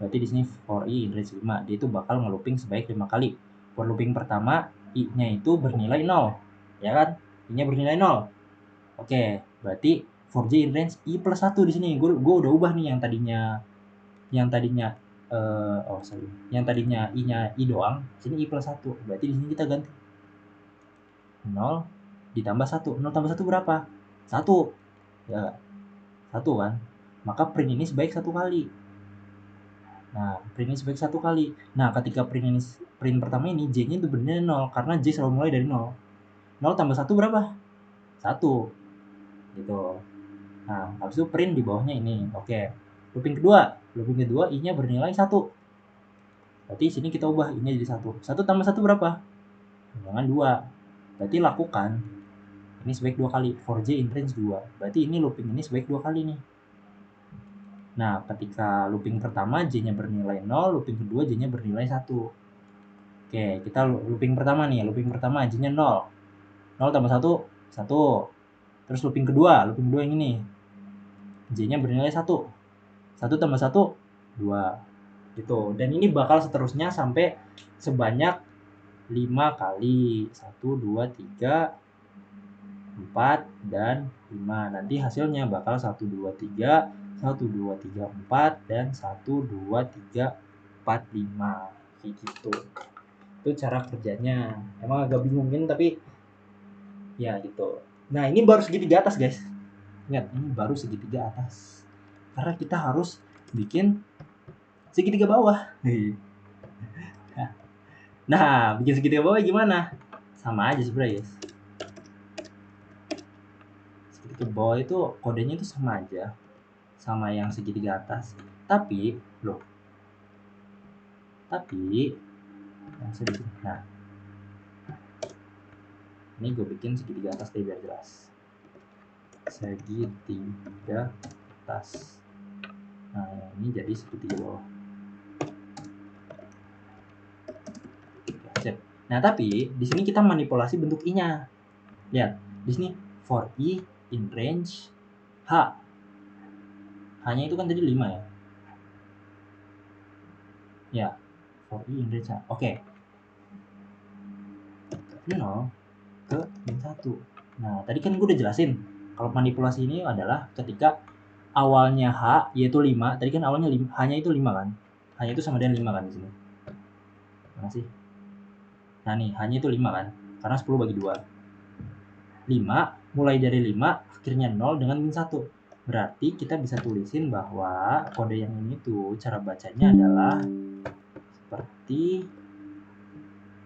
Berarti di sini for i in range 5, dia itu bakal ngelooping sebaik 5 kali. For looping pertama, i-nya itu bernilai 0. Ya kan? I-nya bernilai 0. Oke, berarti for j in range i plus 1 di sini. Gue udah ubah nih yang tadinya yang tadinya i-nya i doang, sini i plus 1. Berarti di sini kita ganti 0 ditambah 1. 0 tambah 1 berapa? 1. Ya, 1 kan? Maka print ini sebaik 1 kali. Nah, print ini sebaik 1 kali. Nah, ketika print pertama ini j-nya itu bernilai 0 karena j selalu mulai dari 0. 0 tambah 1 berapa? 1. Gitu. Nah, habis itu print di bawahnya ini. Oke. Looping kedua i-nya bernilai 1. Berarti sini kita ubah i-nya jadi 1. 1 tambah 1 berapa? Jangan 2. Berarti lakukan ini sebaik 2 kali. For j in range 2. Berarti ini looping ini sebaik 2 kali nih. Nah, ketika looping pertama j-nya bernilai 0, looping kedua j-nya bernilai 1. Oke, kita looping pertama nih. Looping pertama j-nya 0. 0 tambah 1, 1. Terus looping kedua yang ini. J-nya bernilai 1. 1 tambah 1, 2. Gitu. Dan ini bakal seterusnya sampai sebanyak 5 kali. 1, 2, 3, 4, dan 5. Nanti hasilnya bakal 1, 2, 3, 1, 2, 3, 4, dan 1, 2, 3, 4, 5. Kayak gitu. Itu cara kerjanya. Emang agak bingungin tapi ya gitu. Nah, ini baru segitiga atas, guys. Ingat, ini baru segitiga atas. Karena kita harus bikin segitiga bawah. Nah, bikin segitiga bawah gimana? Sama aja sebenarnya, guys. Segitiga bawah itu kodenya itu sama aja sama yang segitiga atas. Tapi yang sedikit. Nah, ini gue bikin segitiga atas deh biar jelas. Segitiga atas. Nah, ini jadi segitiga bawah. Nah, tapi di sini kita manipulasi bentuk i-nya. Lihat, di sini for i in range h. H-nya itu kan tadi 5 ya. Ya, for i in range h. Oke. 0 ke min 1. Nah, tadi kan gue udah jelasin kalau manipulasi ini adalah ketika awalnya h yaitu 5. Tadi kan awalnya h-nya itu 5 kan. H-nya itu sama dengan 5 kan di sini. Mana sih? Nah, nih h-nya itu 5 kan. Karena 10 bagi 2. 5 mulai dari 5 akhirnya 0 dengan min 1. Berarti kita bisa tulisin bahwa kode yang ini tuh cara bacanya adalah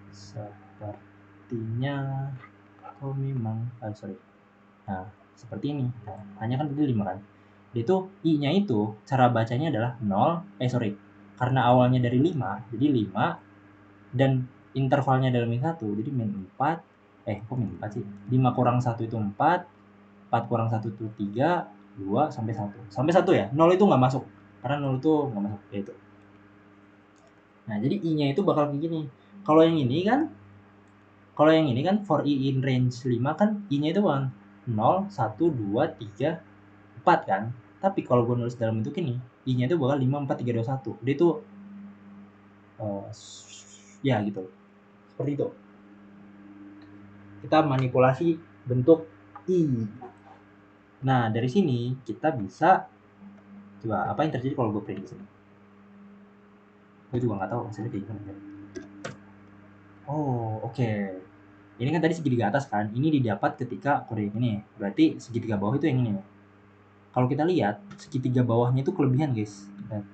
sepertinya Nah, seperti ini. Nah, hanya kan tadi 5 kan. Itu i-nya itu cara bacanya adalah 0, karena awalnya dari 5, jadi 5 dan intervalnya adalah min 1, jadi min 4. Kok min 4 sih? 5 kurang 1 itu 4, 4 kurang 1 itu 3, 2 sampai 1. Sampai 1 ya? 0 itu nggak masuk. Karena 0 itu nggak masuk. Ya itu. Nah, jadi i-nya itu bakal kayak gini. Kalau yang ini kan for i in range 5 kan i-nya itu kan 0, 1, 2, 3, 4 kan. Tapi kalau gue nulis dalam bentuk ini, i-nya itu bakal 5, 4, 3, 2, 1. Dia itu ya gitu. Seperti itu. Kita manipulasi bentuk i. Nah, dari sini kita bisa coba apa yang terjadi kalau gue print di sini. Gue juga nggak tahu hasilnya kayak gimana. Oh, oke. Ini kan tadi segitiga atas kan. Ini didapat ketika kode yang ini. Berarti segitiga bawah itu yang ini. Kalau kita lihat, segitiga bawahnya itu kelebihan, guys. Nah,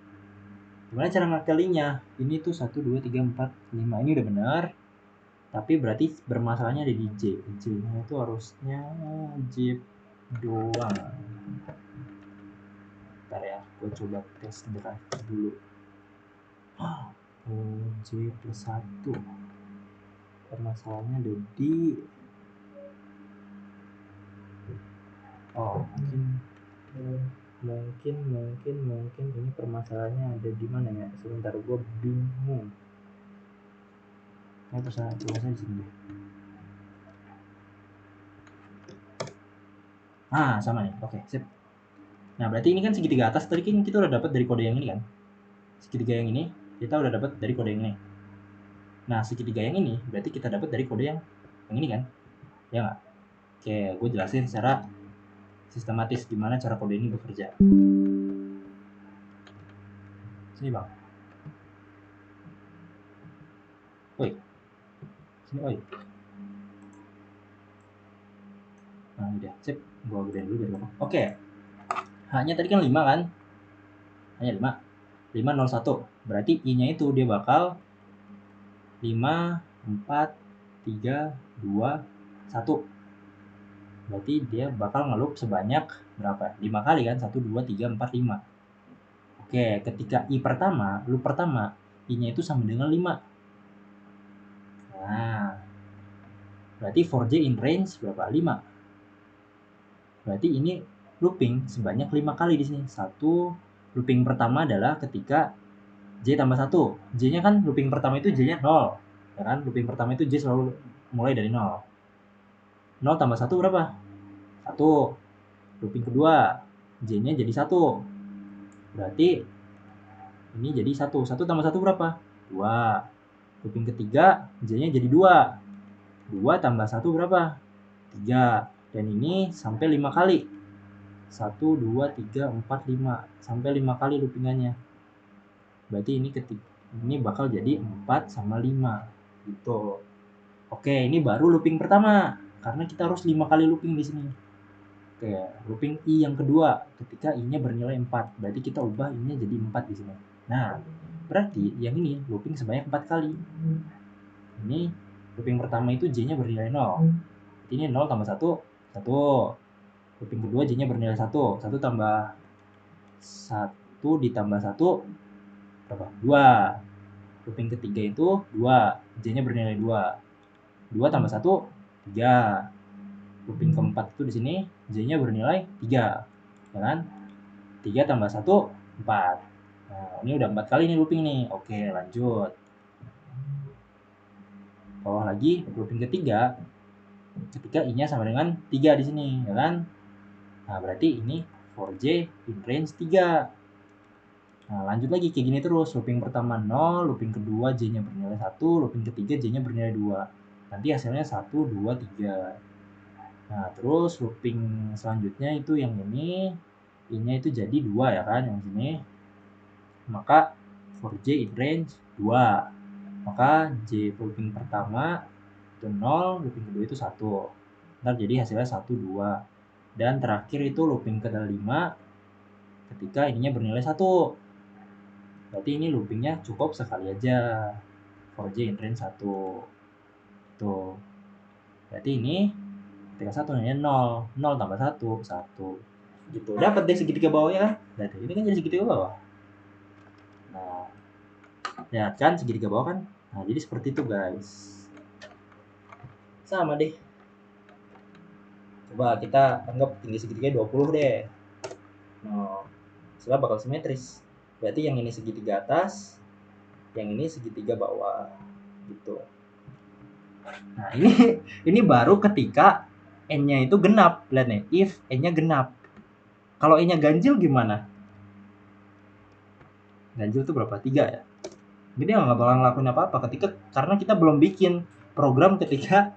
gimana cara ngakalinya? Ini tuh 1, 2, 3, 4, 5. Ini udah benar. Tapi berarti bermasalahnya ada di J. J-nya itu harusnya zip doang. Bentar ya, gue coba tes drive dulu. J plus 1. Permasalahannya ada di mungkin ini permasalahannya ada di mana ya? Sebentar, gue bingung. Terserah di sini deh. Sama nih. Oke, sip. Nah, berarti ini kan segitiga atas tadi kan kita udah dapat dari kode yang ini kan. Segitiga yang ini kita udah dapat dari kode yang ini. Nah, segitiga yang ini berarti kita dapat dari kode yang ini kan. Ya nggak? Oke, gue jelasin secara sistematis gimana cara kode ini bekerja. Sini bang. Woi. Sini woi. Nah, udah. Sip. Gue gedein dulu biar gampang. Oke. H-nya tadi kan 5 kan? Hanya 5. 501. Berarti I-nya itu dia bakal 5, 4, 3, 2, 1. Berarti dia bakal ngelup sebanyak berapa? 5 kali kan? 1, 2, 3, 4, 5. Oke, ketika I pertama, loop pertama, I-nya itu sama dengan 5. Nah, berarti for J in range berapa? 5. Berarti ini looping sebanyak 5 kali di sini. Satu, looping pertama adalah ketika J tambah 1. J-nya kan looping pertama itu J-nya 0. Ya kan? Looping pertama itu J selalu mulai dari 0. 0 tambah 1 berapa? 1. Looping kedua, J-nya jadi 1. Berarti ini jadi 1. 1 tambah 1 berapa? 2. Looping ketiga, J-nya jadi 2. 2 tambah 1 berapa? 3. Dan ini sampai 5 kali. 1, 2, 3, 4, 5. Sampai 5 kali loopingannya. Berarti ini bakal jadi 4 sama 5. Gitu. Oke, ini baru looping pertama. Karena kita harus 5 kali looping di sini. Oke, looping I yang kedua. Ketika I-nya bernilai 4. Berarti kita ubah I-nya jadi 4 di sini. Nah, berarti yang ini looping sebanyak 4 kali. Ini looping pertama itu J-nya bernilai 0. Ini 0 tambah 1, 1. Looping kedua J-nya bernilai 1. 1 tambah 1 ditambah 1 berapa? 2. Looping ketiga itu 2. J-nya bernilai 2. 2 tambah 1, 3. Looping keempat itu di sini J-nya bernilai 3. Ya kan? 3 tambah 1, 4. Nah, ini udah 4 kali nih looping nih. Oke, lanjut. Bawah lagi, looping ketiga. Ketika I-nya sama dengan 3 di sini, ya kan? Nah, berarti ini for J in range 3. Nah, lanjut lagi kayak gini terus. Looping pertama 0, looping kedua J-nya bernilai 1, looping ketiga J-nya bernilai 2. Nanti hasilnya 1, 2, 3. Nah, terus looping selanjutnya itu yang ini, I-nya itu jadi 2 ya kan, yang sini. Maka for J in range 2. Maka J looping pertama itu 0, looping kedua itu 1. Ntar jadi hasilnya 1, 2. Dan terakhir itu looping ke-5 ketika ininya bernilai 1. Berarti ini loopingnya cukup sekali aja. For J in range 1. Tuh. Berarti ini ketika 1 nya 0. 0 tambah 1, 1. Gitu. Dapat deh segitiga bawahnya kan? Berarti ini kan jadi segitiga bawah. Nah, lihat kan segitiga bawah kan? Nah, jadi seperti itu guys. Sama deh. Coba kita anggap tinggi segitiga 20 deh. Nah, setelah bakal simetris. Berarti yang ini segitiga atas, yang ini segitiga bawah. Gitu. Nah, ini baru ketika N-nya itu genap. Lihat nih, if N-nya genap. Kalau N-nya ganjil gimana? Ganjil itu berapa? 3 ya? Jadi nggak bakal ngelakuin apa-apa karena kita belum bikin program ketika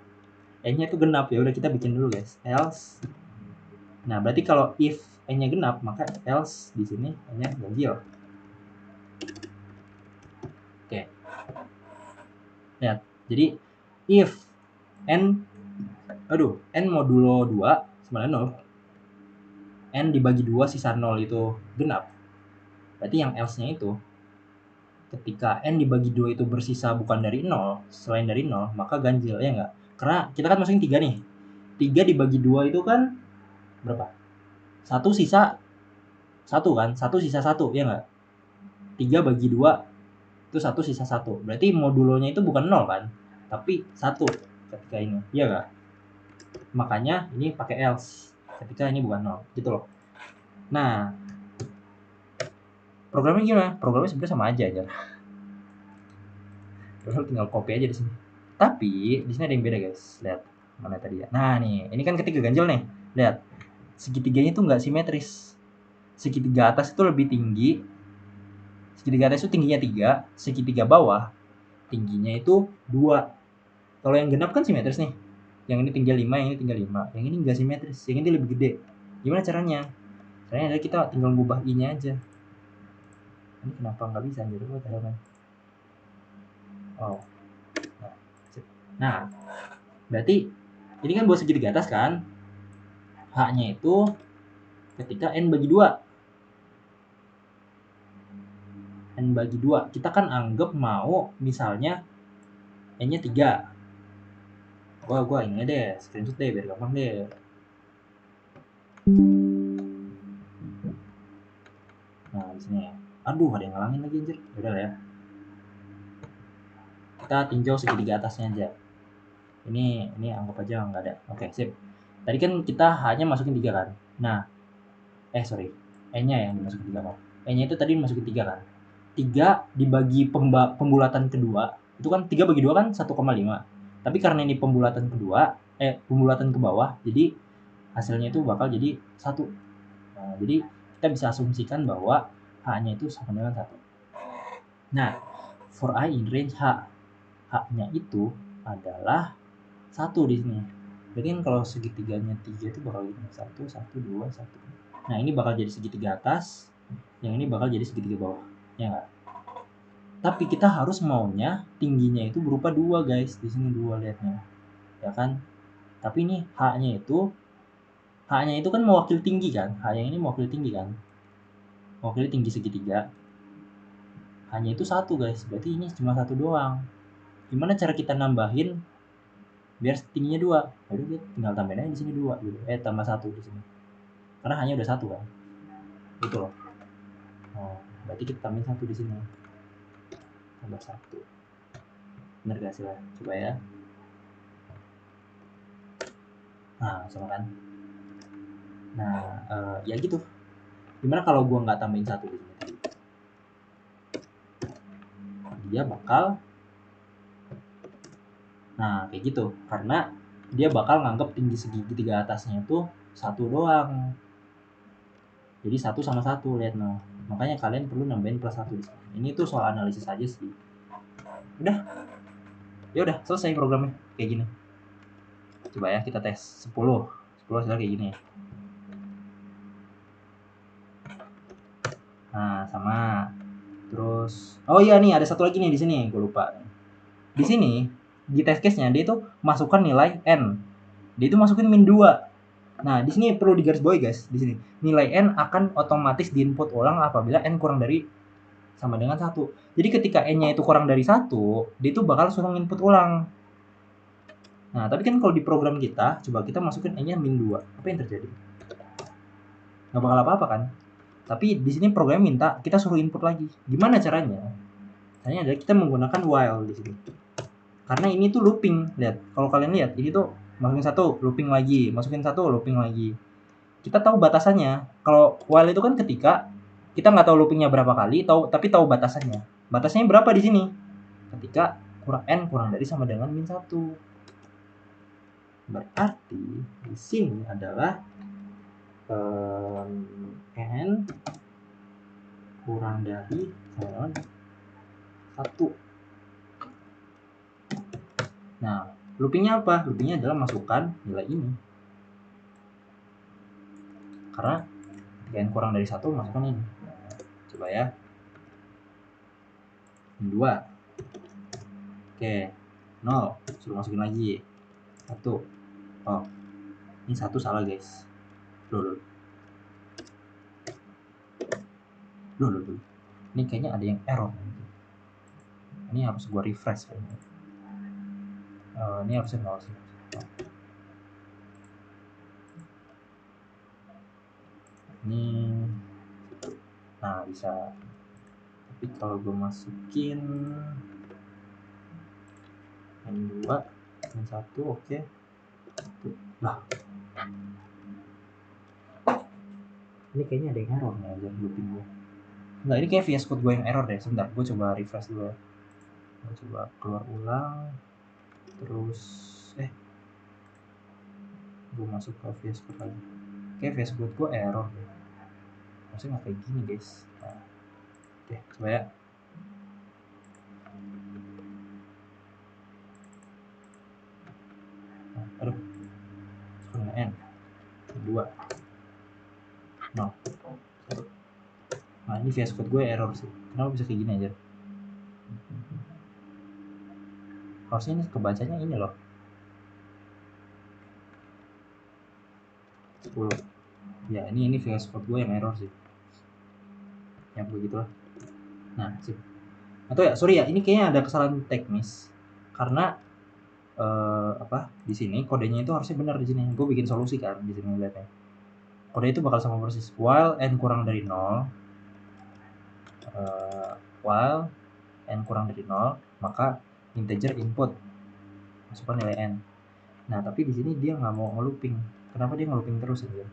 N-nya itu genap. Ya udah kita bikin dulu guys. Else. Nah, berarti kalau if N-nya genap, maka else di sini N-nya ganjil. Oke. Lihat. Jadi if N modulo 2 sama dengan 0. N dibagi 2 sisa 0 itu genap. Berarti yang else-nya itu ketika N dibagi 2 itu bersisa bukan dari 0, selain dari 0, maka ganjil, ya enggak? Karena kita kan masukin 3 nih. 3 dibagi 2 itu kan berapa? 1 sisa 1 kan? 1 sisa 1, ya enggak? 3 bagi 2 Itu 1 sisa 1. Berarti modulonya itu bukan 0 kan? Tapi 1 ketika ini. Iya nggak? Makanya ini pakai else ketika ini bukan 0. Gitu loh. Nah, programnya gimana? Programnya sebenarnya sama aja. Terus tinggal copy aja di sini. Tapi di sini ada yang beda guys. Lihat mana tadi ya. Nah nih, ini kan ketiga ganjil nih. Lihat, segitiganya itu nggak simetris. Segitiga atas itu lebih tinggi. Segitiga atas itu tingginya 3, segitiga bawah tingginya itu 2. Kalau yang genap kan simetris nih. Yang ini tinggi 5, yang ini tinggi 5. Yang ini nggak simetris, yang ini lebih gede. Gimana caranya? Caranya adalah kita tinggal ngubah i-nya aja. Ini kenapa nggak bisa anjir? Oh. Nah, berarti ini kan buat segitiga atas kan? H-nya itu ketika n bagi 2. N bagi 2. Kita kan anggap mau misalnya n-nya 3. Gua ini deh, screenshot deh biar gampang deh. Nah, di sini. Aduh, ada yang ngalangin lagi anjir. Udah lah ya. Kita tinjau segitiga atasnya aja. Ini anggap aja nggak ada. Oke, sip. Tadi kan kita H-nya masukin 3 kan. Nah, sorry. N-nya yang dimasukin 3 kan. N-nya itu tadi dimasukin 3 kan. 3 dibagi pembulatan kedua. Itu kan 3 bagi 2 kan 1,5. Tapi karena ini pembulatan kedua, pembulatan ke bawah, jadi hasilnya itu bakal jadi 1. Nah, jadi kita bisa asumsikan bahwa H-nya itu sama dengan 1. Nah, for I in range H, H-nya itu adalah 1 di sini. Berarti kan kalau segitiganya 3 itu bakal jadi 1, 1, 2, 1. Nah, ini bakal jadi segitiga atas, yang ini bakal jadi segitiga bawah. Ya nggak? Tapi kita harus maunya tingginya itu berupa 2 guys. Di sini 2 lihatnya. Ya kan? Tapi ini H-nya itu kan mewakili tinggi kan? H yang ini mewakili tinggi kan? Mewakili tinggi segitiga. Hanya itu 1 guys. Berarti ini cuma 1 doang. Gimana cara kita nambahin biar tingginya 2? Jadi kita tinggal tambahin aja di sini 2 gitu. Tambah 1 di sini. Karena hanya udah 1 kan. Gitu loh. Oh, berarti kita tambahin 1 di sini. Tambah 1. Bener gak sih lah? Coba ya. Nah, sama kan? Nah, ya gitu. Gimana kalau gua nggak tambahin 1 di sini? Dia bakal kayak gitu. Karena dia bakal nganggap tinggi segitiga atasnya itu 1 doang. Jadi 1 sama 1 lihat no. Makanya kalian perlu nambahin plus 1 di sini. Ini tuh soal analisis aja sih. Udah. Ya udah, selesai programnya kayak gini. Coba ya kita tes 10 hasilnya kayak gini. Nah, sama. Terus oh iya nih ada satu lagi nih di sini, gue lupa. Di sini di test case-nya dia itu masukkan nilai n. Dia itu masukin min 2. Nah, di sini perlu digarisbawahi guys, di sini. Nilai n akan otomatis diinput ulang apabila n kurang dari sama dengan 1. Jadi ketika n-nya itu kurang dari 1, dia itu bakal suruh input ulang. Nah, tapi kan kalau di program kita, coba kita masukin n-nya min 2. Apa yang terjadi? Nggak bakal apa-apa kan? Tapi di sini program minta kita suruh input lagi. Gimana caranya? Caranya adalah kita menggunakan while di sini. Karena ini tuh looping. Lihat, kalau kalian lihat, ini tuh masukin 1, looping lagi, masukin 1, looping lagi. Kita tahu batasannya. Kalau while itu kan ketika kita nggak tahu loopingnya berapa kali, tapi tahu batasannya. Batasnya berapa di sini? Ketika n kurang dari sama dengan min 1. Berarti di sini adalah n kurang dari sama dengan 1. Nah, loopingnya apa? Loopingnya adalah masukkan nilai ini. Karena n kurang dari 1 masukkan ini. Coba ya. 2. Oke. 0. Suruh masukin lagi. 1. Oh. Ini 1 salah, guys. Loh. Ini kayaknya ada yang error. Ini harus gua refresh kayaknya. Ini harusnya 0 sih. Ini. Nah, bisa. Tapi kalau gue masukin N2 N1, oke. Nah, ini kayaknya ada yang error nih aja looping gue. Enggak, ini kayak VS Code gue yang error deh. Sebentar, gue coba refresh dulu ya. Gue coba keluar ulang. Terus gue masuk ke VS Code lagi. Kayak VS Code gue error deh. Maksudnya nggak kayak gini guys. Nah, oke, coba ya. Nah, aduh, sekarang N 2 no 1. Nah, ini VS Code gue error sih. Kenapa bisa kayak gini aja? Harusnya ini kebacanya ini loh. 10. Ya, ini VS Code gue yang error sih. Ya begitulah. Nah, sip. Atau ya, sorry ya, ini kayaknya ada kesalahan teknis. Karena di sini kodenya itu harusnya benar di sini. Gue bikin solusi kan di sini lihatnya. Kode itu bakal sama persis while n kurang dari 0. While n kurang dari 0, maka integer input masukkan nilai n. Nah, tapi di sini dia nggak mau ngelooping. Kenapa dia ngelooping terus aja?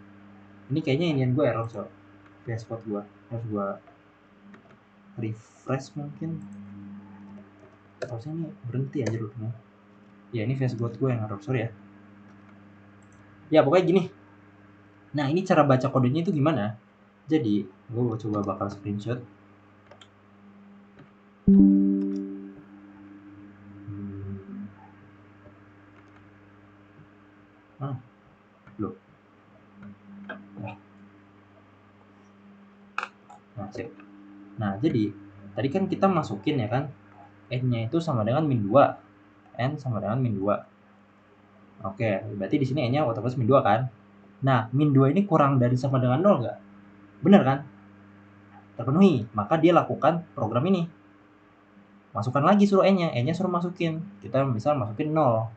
Ini kayaknya inian gue error so. VS Code gue harus gue refresh mungkin. Harusnya ini berhenti aja loopingnya. Ya, ini VS Code gue yang error, sorry ya. Ya, pokoknya gini. Nah, ini cara baca kodenya itu gimana? Jadi, gue coba bakal screenshot. Loh. Nah, sip. Nah, jadi tadi kan kita masukin ya kan, n-nya itu sama dengan min 2. N sama dengan min 2. Oke, berarti di sini n-nya otomatis min 2 kan? Nah, min 2 ini kurang dari sama dengan 0 nggak? Bener kan? Terpenuhi. Maka dia lakukan program ini. Masukkan lagi suruh n-nya. N-nya suruh masukin. Kita misal masukin 0.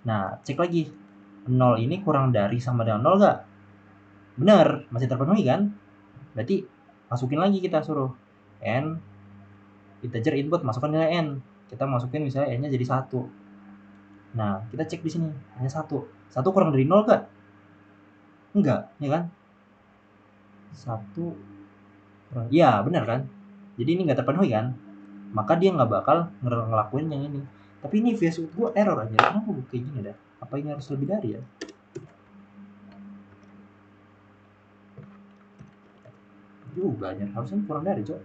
Nah, cek lagi. 0 ini kurang dari sama dengan 0 nggak? Bener, masih terpenuhi kan? Berarti masukin lagi kita suruh n integer input, masukkan nilai n. Kita masukin misalnya n-nya jadi 1. Nah, kita cek di sini, hanya 1. 1 kurang dari 0 nggak? Enggak, ya kan? 1 kurang, ya benar kan? Jadi ini nggak terpenuhi kan? Maka dia nggak bakal ngelakuin yang ini. Tapi ini VS Code gue error aja. Kenapa gue kayak gini dah? Apa ini harus lebih dari ya? Juga aja, harusnya kurang dari, cok.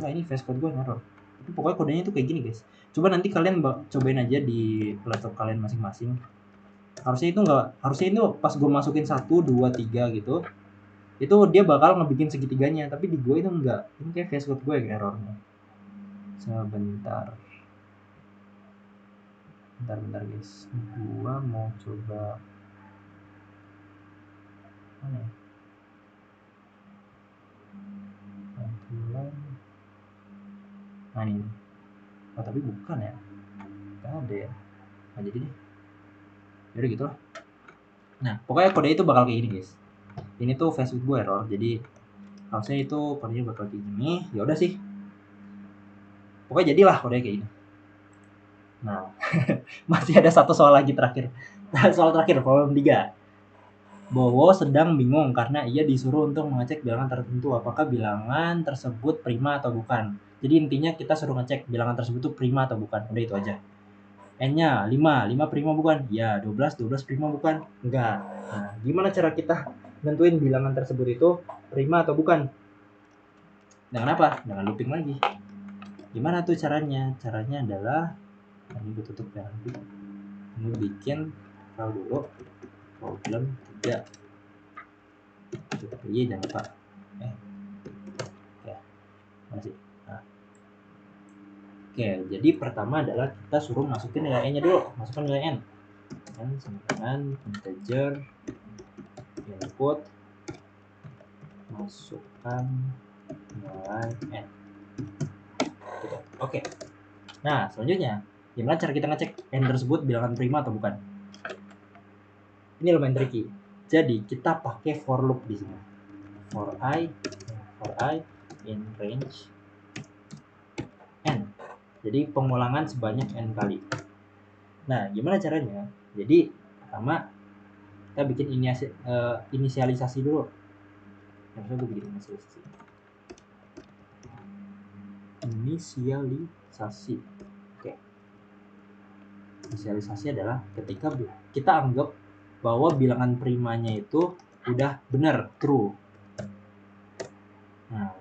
Nah, ini VS Code gue error. Tapi pokoknya kodenya itu kayak gini guys. Coba nanti kalian cobain aja di laptop kalian masing-masing. Harusnya itu pas gue masukin 1, 2, 3 gitu, itu dia bakal ngebikin segitiganya, tapi di gue itu enggak. Ini kayak VS Code gue yang errornya. Sebentar guys, gue mau coba mana ya? Nah ini. Oh, tapi bukan ya, nggak ada ya. Nah jadi deh, jadi gitu lah. Nah, pokoknya kode itu bakal kayak gini guys. Ini tuh VS Code gue error, jadi harusnya itu kodenya bakal kayak gini. Ya udah sih, pokoknya jadilah kodenya kayak gini. Nah, masih ada satu soal lagi terakhir. Soal terakhir, problem 3. Bowo sedang bingung karena ia disuruh untuk mengecek bilangan tertentu apakah bilangan tersebut prima atau bukan. Jadi intinya kita suruh ngecek bilangan tersebut itu prima atau bukan. Udah itu aja. N-nya 5 prima bukan? Ya, 12 prima bukan? Enggak. Nah, gimana cara kita nentuin bilangan tersebut itu prima atau bukan? Dengan apa? Dengan looping lagi. Gimana tuh caranya? Caranya adalah, ini gue tutup ya nanti. Ini bikin file dulu. Problem 3. Iya, jangan lupa. Ya, mana sih? Nah. Oke, jadi pertama adalah kita suruh masukin nilai n-nya dulu. Masukkan nilai n. N sama dengan integer input, masukkan nilai n. Gitu. Oke. Nah, selanjutnya, gimana cara kita ngecek n tersebut bilangan prima atau bukan? Ini lumayan tricky. Jadi kita pakai for loop di sini. For i in range n. Jadi pengulangan sebanyak n kali. Nah, gimana caranya? Jadi pertama kita bikin inisialisasi dulu. Harusnya gue bikin inisialisasi. Oke. Inisialisasi adalah ketika kita anggap bahwa bilangan primanya itu udah benar, true. Nah,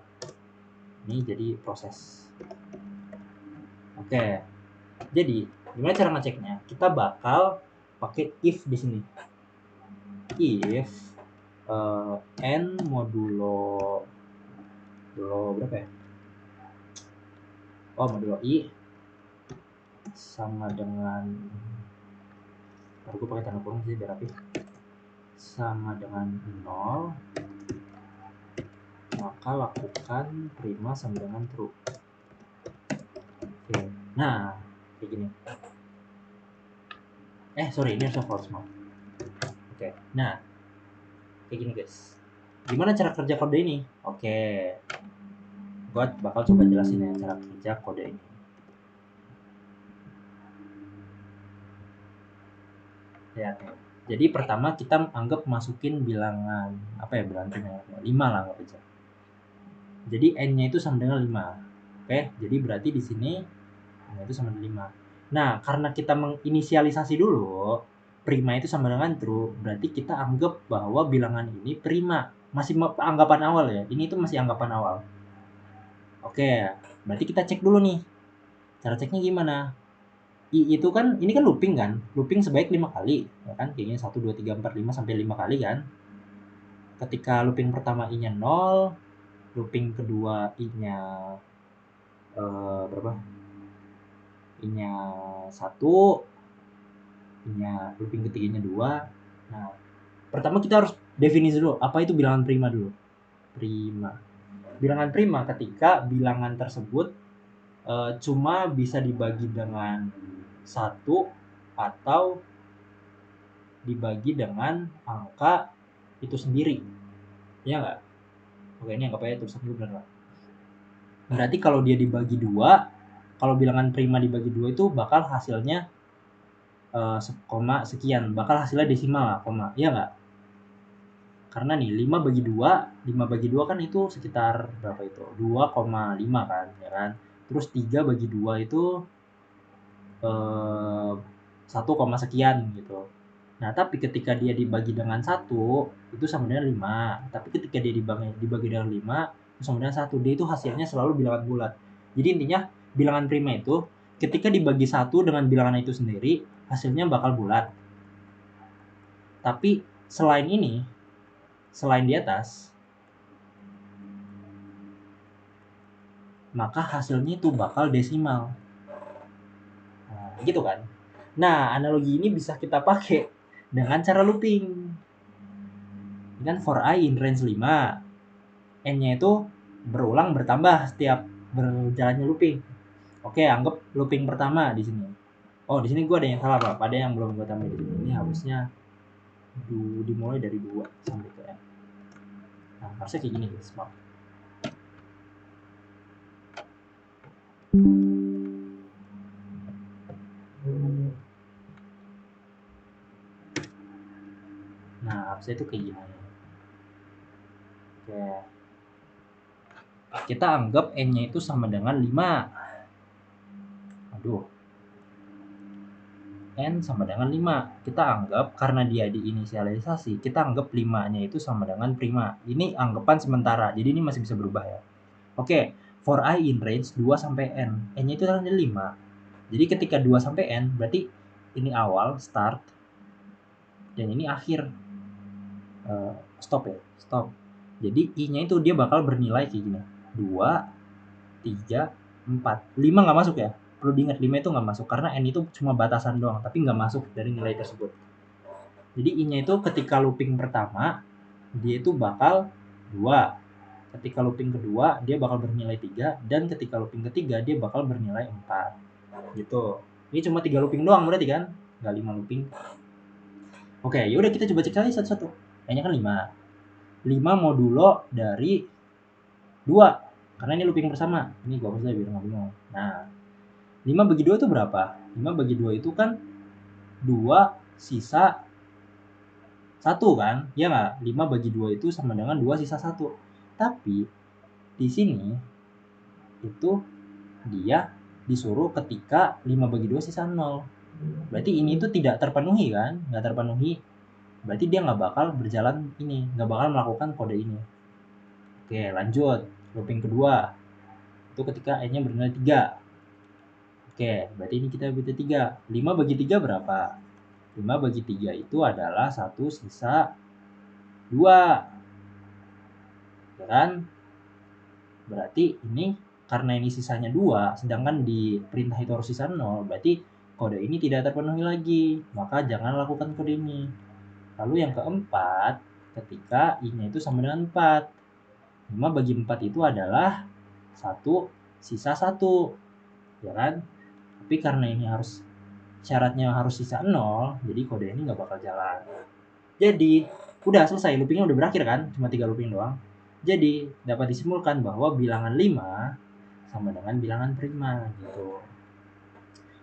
ini jadi proses. Oke. Jadi, gimana cara ngeceknya? Kita bakal pakai if di sini. If n modulo berapa ya? Oh, modulo i sama dengan, baru gue pakai tanda kurung sih biar rapi, sama dengan 0, maka lakukan prima sama dengan true. Oke. Nah, kayak gini. Sorry, ini harusnya false, maaf. Oke. Nah, kayak gini guys. Gimana cara kerja kode ini? Oke. Gue bakal coba jelasin ya cara kerja kode ini. Ya, jadi pertama kita anggap masukin bilangan bilangan prima 5 lah anggap aja. Jadi n-nya itu sama dengan 5. Oke, jadi berarti di sini n itu sama dengan 5. Nah, karena kita menginisialisasi dulu prima itu sama dengan true, berarti kita anggap bahwa bilangan ini prima. Masih anggapan awal ya. Ini itu masih anggapan awal. Oke, berarti kita cek dulu nih. Cara ceknya gimana? I itu kan, ini kan looping kan? Looping sebaik 5 kali, ya kan? Kayaknya 1, 2, 3, 4, 5 sampai 5 kali kan? Ketika looping pertama I-nya 0, looping kedua I-nya berapa? I-nya 1, I-nya looping ketiganya 2. Nah, pertama kita harus definisi dulu, apa itu bilangan prima dulu. Prima. Bilangan prima ketika bilangan tersebut cuma bisa dibagi dengan 1 atau dibagi dengan angka itu sendiri. Iya nggak? Oke, ini anggap aja tulisan gue bener lah. Berarti kalau dia dibagi 2, kalau bilangan prima dibagi 2 itu bakal hasilnya koma sekian. Bakal hasilnya desimal lah, koma. Iya nggak? Karena nih 5 bagi 2 kan itu sekitar berapa itu? 2,5 kan, ya kan? Terus 3 bagi 2 itu 1, sekian gitu. Nah, tapi ketika dia dibagi dengan 1, itu sama dengan 5. Tapi ketika dia dibagi dengan 5, itu sama dengan 1. Dia itu hasilnya selalu bilangan bulat. Jadi intinya, bilangan prima itu ketika dibagi 1 dengan bilangan itu sendiri, hasilnya bakal bulat. Tapi selain ini, selain di atas, maka hasilnya itu bakal desimal. Nah, gitu kan. Nah, analogi ini bisa kita pakai dengan cara looping. Ini kan for I in range 5. N-nya itu berulang bertambah setiap berjalannya looping. Oke, anggap looping pertama di sini. Oh, di sini gue ada yang salah, Pak. Ada yang belum gue tambah di sini. Ini harusnya dimulai dari 2 sampai ke N. Nah, harusnya kayak gini, guys. Maaf. Nah, harusnya itu kayak gimana? Oke. Kita anggap N-nya itu sama dengan 5. Aduh. N sama dengan 5. Kita anggap karena dia diinisialisasi, kita anggap 5-nya itu sama dengan prima. Ini anggapan sementara, jadi ini masih bisa berubah ya. Oke, for I in range 2 sampai N. N-nya itu kan 5. Jadi ketika 2 sampai N, berarti ini awal, start, dan ini akhir. Stop ya, stop. Jadi I-nya itu dia bakal bernilai kayak gini. 2, 3, 4. 5 nggak masuk ya? Perlu diingat 5 itu nggak masuk karena N itu cuma batasan doang, tapi nggak masuk dari nilai tersebut. Jadi I-nya itu ketika looping pertama, dia itu bakal 2. Ketika looping kedua, dia bakal bernilai 3. Dan ketika looping ketiga, dia bakal bernilai 4. Gitu. Ini cuma 3 looping doang berarti kan? Nggak 5 looping. Oke, yaudah kita coba cek lagi satu-satu. N-nya kan 5. 5 modulo dari 2. Karena ini looping bersama. Ini gue hapus biar nggak bingung. Nah, 5 bagi 2 itu berapa? 5 bagi 2 itu kan 2 sisa 1 kan? Ya nggak? 5 bagi 2 itu sama dengan 2 sisa 1. Tapi di sini itu dia disuruh ketika 5 bagi 2 sisa 0. Berarti ini itu tidak terpenuhi kan? Nggak terpenuhi. Berarti dia nggak bakal berjalan ini. Nggak bakal melakukan kode ini. Oke, lanjut. Looping kedua. Itu ketika n-nya bernilai 3. Oke, berarti ini kita bagi 3. 5 bagi 3 berapa? 5 bagi 3 itu adalah 1 sisa 2. Ya kan? Berarti ini karena ini sisanya 2, sedangkan di perintah itu harus sisa 0, berarti kode ini tidak terpenuhi lagi. Maka jangan lakukan kode ini. Lalu yang keempat, ketika i-nya itu sama dengan 4. 5 bagi 4 itu adalah 1 sisa 1. Ya kan? Tapi karena ini harus syaratnya harus sisa 0, jadi kode ini nggak bakal jalan. Jadi, udah selesai, loopingnya udah berakhir kan? Cuma 3 looping doang. Jadi, dapat disimpulkan bahwa bilangan 5 sama dengan bilangan prima gitu.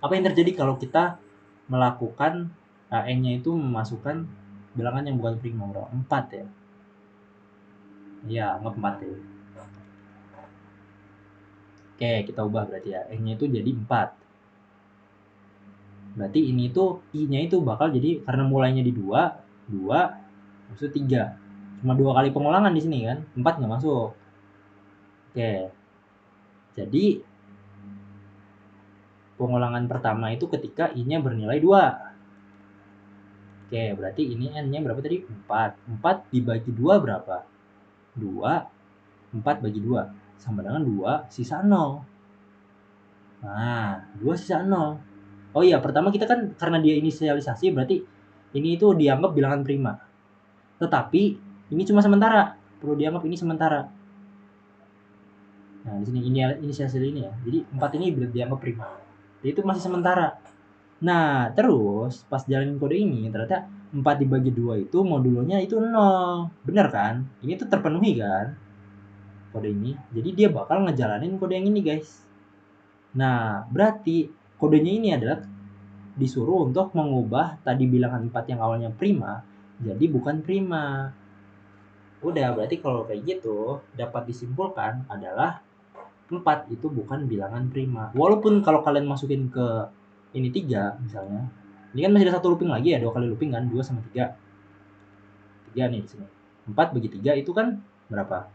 Apa yang terjadi kalau kita melakukan n-nya itu memasukkan bilangan yang bukan prima, bro? 4 ya? Iya, anggap 4 ya. Oke, kita ubah berarti ya. N-nya itu jadi 4. Berarti ini tuh i-nya itu bakal jadi, karena mulainya di 2, maksud 3. Cuma 2 kali pengulangan di sini kan, 4 nggak masuk. Oke, jadi pengulangan pertama itu ketika i-nya bernilai 2. Oke, berarti ini n-nya berapa tadi? 4. 4 dibagi 2 berapa? 2. 4 bagi 2 sama dengan 2 sisa 0. Nah, 2 sisa 0. Oh iya, pertama kita kan karena dia inisialisasi, berarti ini itu dianggap bilangan prima. Tetapi ini cuma sementara, perlu dianggap ini sementara. Nah, di sini inisialisasi ini ya. Jadi 4 ini dianggap prima. Jadi itu masih sementara. Nah, terus pas jalanin kode ini ternyata 4 dibagi 2 itu modulonya itu 0. Benar kan? Ini tuh terpenuhi kan kode ini. Jadi dia bakal ngejalanin kode yang ini, guys. Nah, berarti kodenya ini adalah disuruh untuk mengubah tadi bilangan 4 yang awalnya prima jadi bukan prima. Udah, berarti kalau kayak gitu dapat disimpulkan adalah 4 itu bukan bilangan prima. Walaupun kalau kalian masukin ke ini 3 misalnya. Ini kan masih ada satu looping lagi ya, 2 kali looping kan, 2 sama 3. 3 nih di sini. 4 bagi 3 itu kan berapa?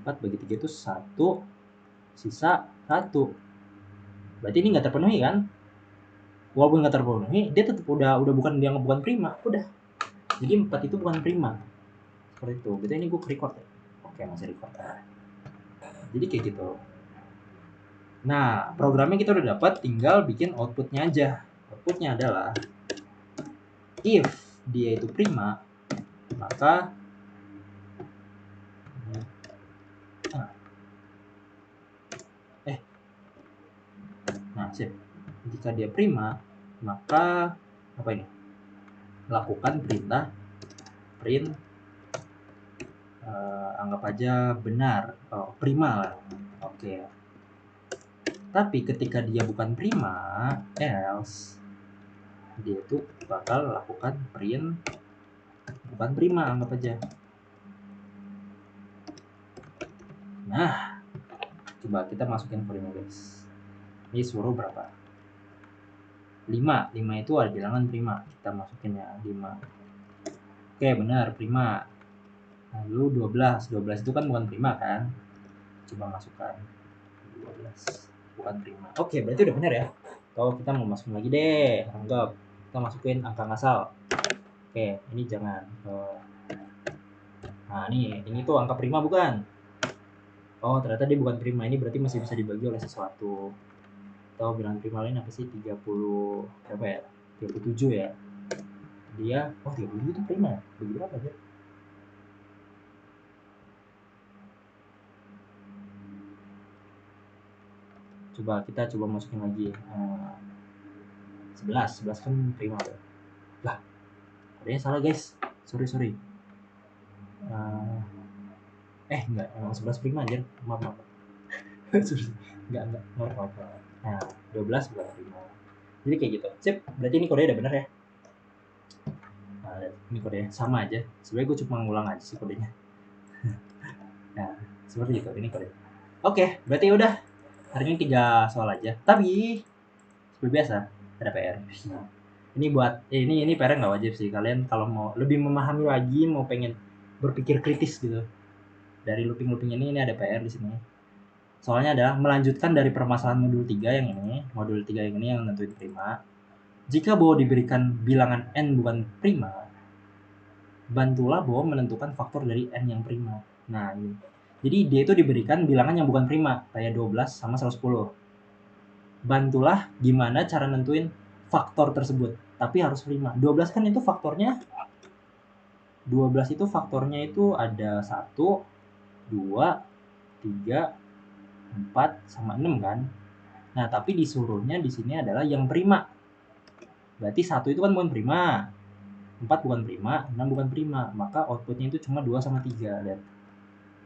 4 bagi 3 itu 1 sisa 1. Berarti ini nggak terpenuhi kan? Walaupun nggak terpenuhi, dia tetap udah bukan prima, udah. Jadi 4 itu bukan prima. Seperti itu. Berarti ini gue record ya. Oke, masih record. Jadi kayak gitu. Nah, programnya kita udah dapat, tinggal bikin outputnya aja. Outputnya adalah if dia itu prima, maka nah, sip. Jika dia prima, maka apa ini? Lakukan perintah print anggap aja benar. Oh, prima lah. Oke. Tapi ketika dia bukan prima, else dia itu bakal lakukan print bukan prima, anggap aja. Nah, coba kita masukin prima, guys. Ini suruh berapa? 5. 5 itu ada bilangan prima. Kita masukin ya 5. Oke, benar, prima. Lalu 12. 12 itu kan bukan prima kan? Coba masukkan 12. Bukan prima. Oke, berarti udah benar ya. Atau kita mau masukin lagi deh. Anggap kita masukin angka ngasal. Oke, ini jangan. Nah, ini tuh angka prima bukan? Oh, ternyata dia bukan prima. Ini berarti masih bisa dibagi oleh sesuatu. Atau bilangan prima lain apa sih? 30 berapa ya? 37 ya. Dia 37 itu prima ya? Bagi berapa aja? Kita coba masukin lagi 11 kan prima ya. Lah, kodenya salah guys. Sorry. Enggak, emang 11 prima anjir. Maaf. Enggak, maaf. Nah, 12 bukan prima. Jadi kayak gitu. Sip, berarti ini kode udah benar ya. Nah, ini kode sama aja. Sebenarnya gue cuma ngulang aja sih kodenya. Nah, seperti itu. Ini kode. Oke, berarti udah. Hari ini 3 soal aja. Tapi seperti biasa ada PR. Ini buat ini PR nggak wajib sih. Kalian kalau mau lebih memahami lagi, mau pengen berpikir kritis gitu. Dari looping ini ada PR di sini. Soalnya adalah melanjutkan dari permasalahan modul 3 yang ini. Modul 3 yang ini yang nentuin prima. Jika bahwa diberikan bilangan n bukan prima, bantulah bahwa menentukan faktor dari n yang prima. Nah, ini. Jadi dia itu diberikan bilangan yang bukan prima, kayak 12 sama 110. Bantulah gimana cara nentuin faktor tersebut. Tapi harus prima. 12 kan itu faktornya 12 itu faktornya itu ada 1, 2, 3, 4 sama 6 kan. Nah, tapi disuruhnya di sini adalah yang prima. Berarti 1 itu kan bukan prima. 4 bukan prima, 6 bukan prima. Maka outputnya itu cuma 2 sama 3. Lihat.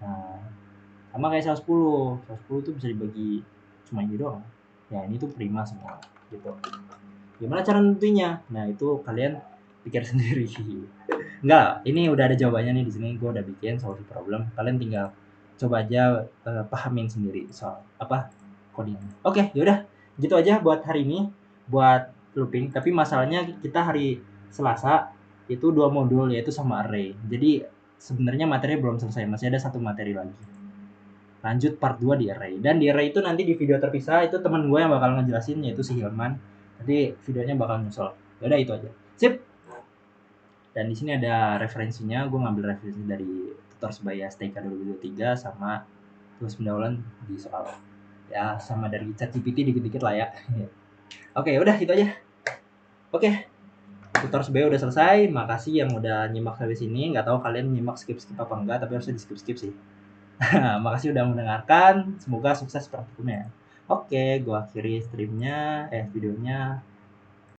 Nah, sama kayak 110. 110 itu bisa dibagi cuma ini doang. Ya, ini tuh prima semua. Gitu. Gimana cara nentuinnya? Nah, itu kalian pikir sendiri. Enggak, ini udah ada jawabannya nih di sini. Gue udah bikin solusi problem. Kalian tinggal coba aja pahamin sendiri soal apa coding. Oke, yaudah. Gitu aja buat hari ini. Buat looping. Tapi masalahnya kita hari Selasa itu 2 modul yaitu sama array. Jadi sebenarnya materi belum selesai. Masih ada 1 materi lagi. Lanjut part 2 di array. Dan di array itu nanti di video terpisah itu teman gue yang bakal ngejelasin yaitu si Hilman. Nanti videonya bakal nyusul. Yaudah itu aja. Sip. Dan di sini ada referensinya, gue ngambil referensi dari tutor sebaya STK 2023 sama tulis pendahuluan di soal. Ya, sama dari ChatGPT dikit-dikit lah ya. Oke, udah itu aja. Oke. Tutor sebaya udah selesai. Makasih yang udah nyimak sampai sini. Nggak tahu kalian nyimak skip-skip apa enggak, tapi harusnya di skip-skip sih. Makasih udah mendengarkan. Semoga sukses praktikumnya. Oke, gue akhiri streamnya, videonya.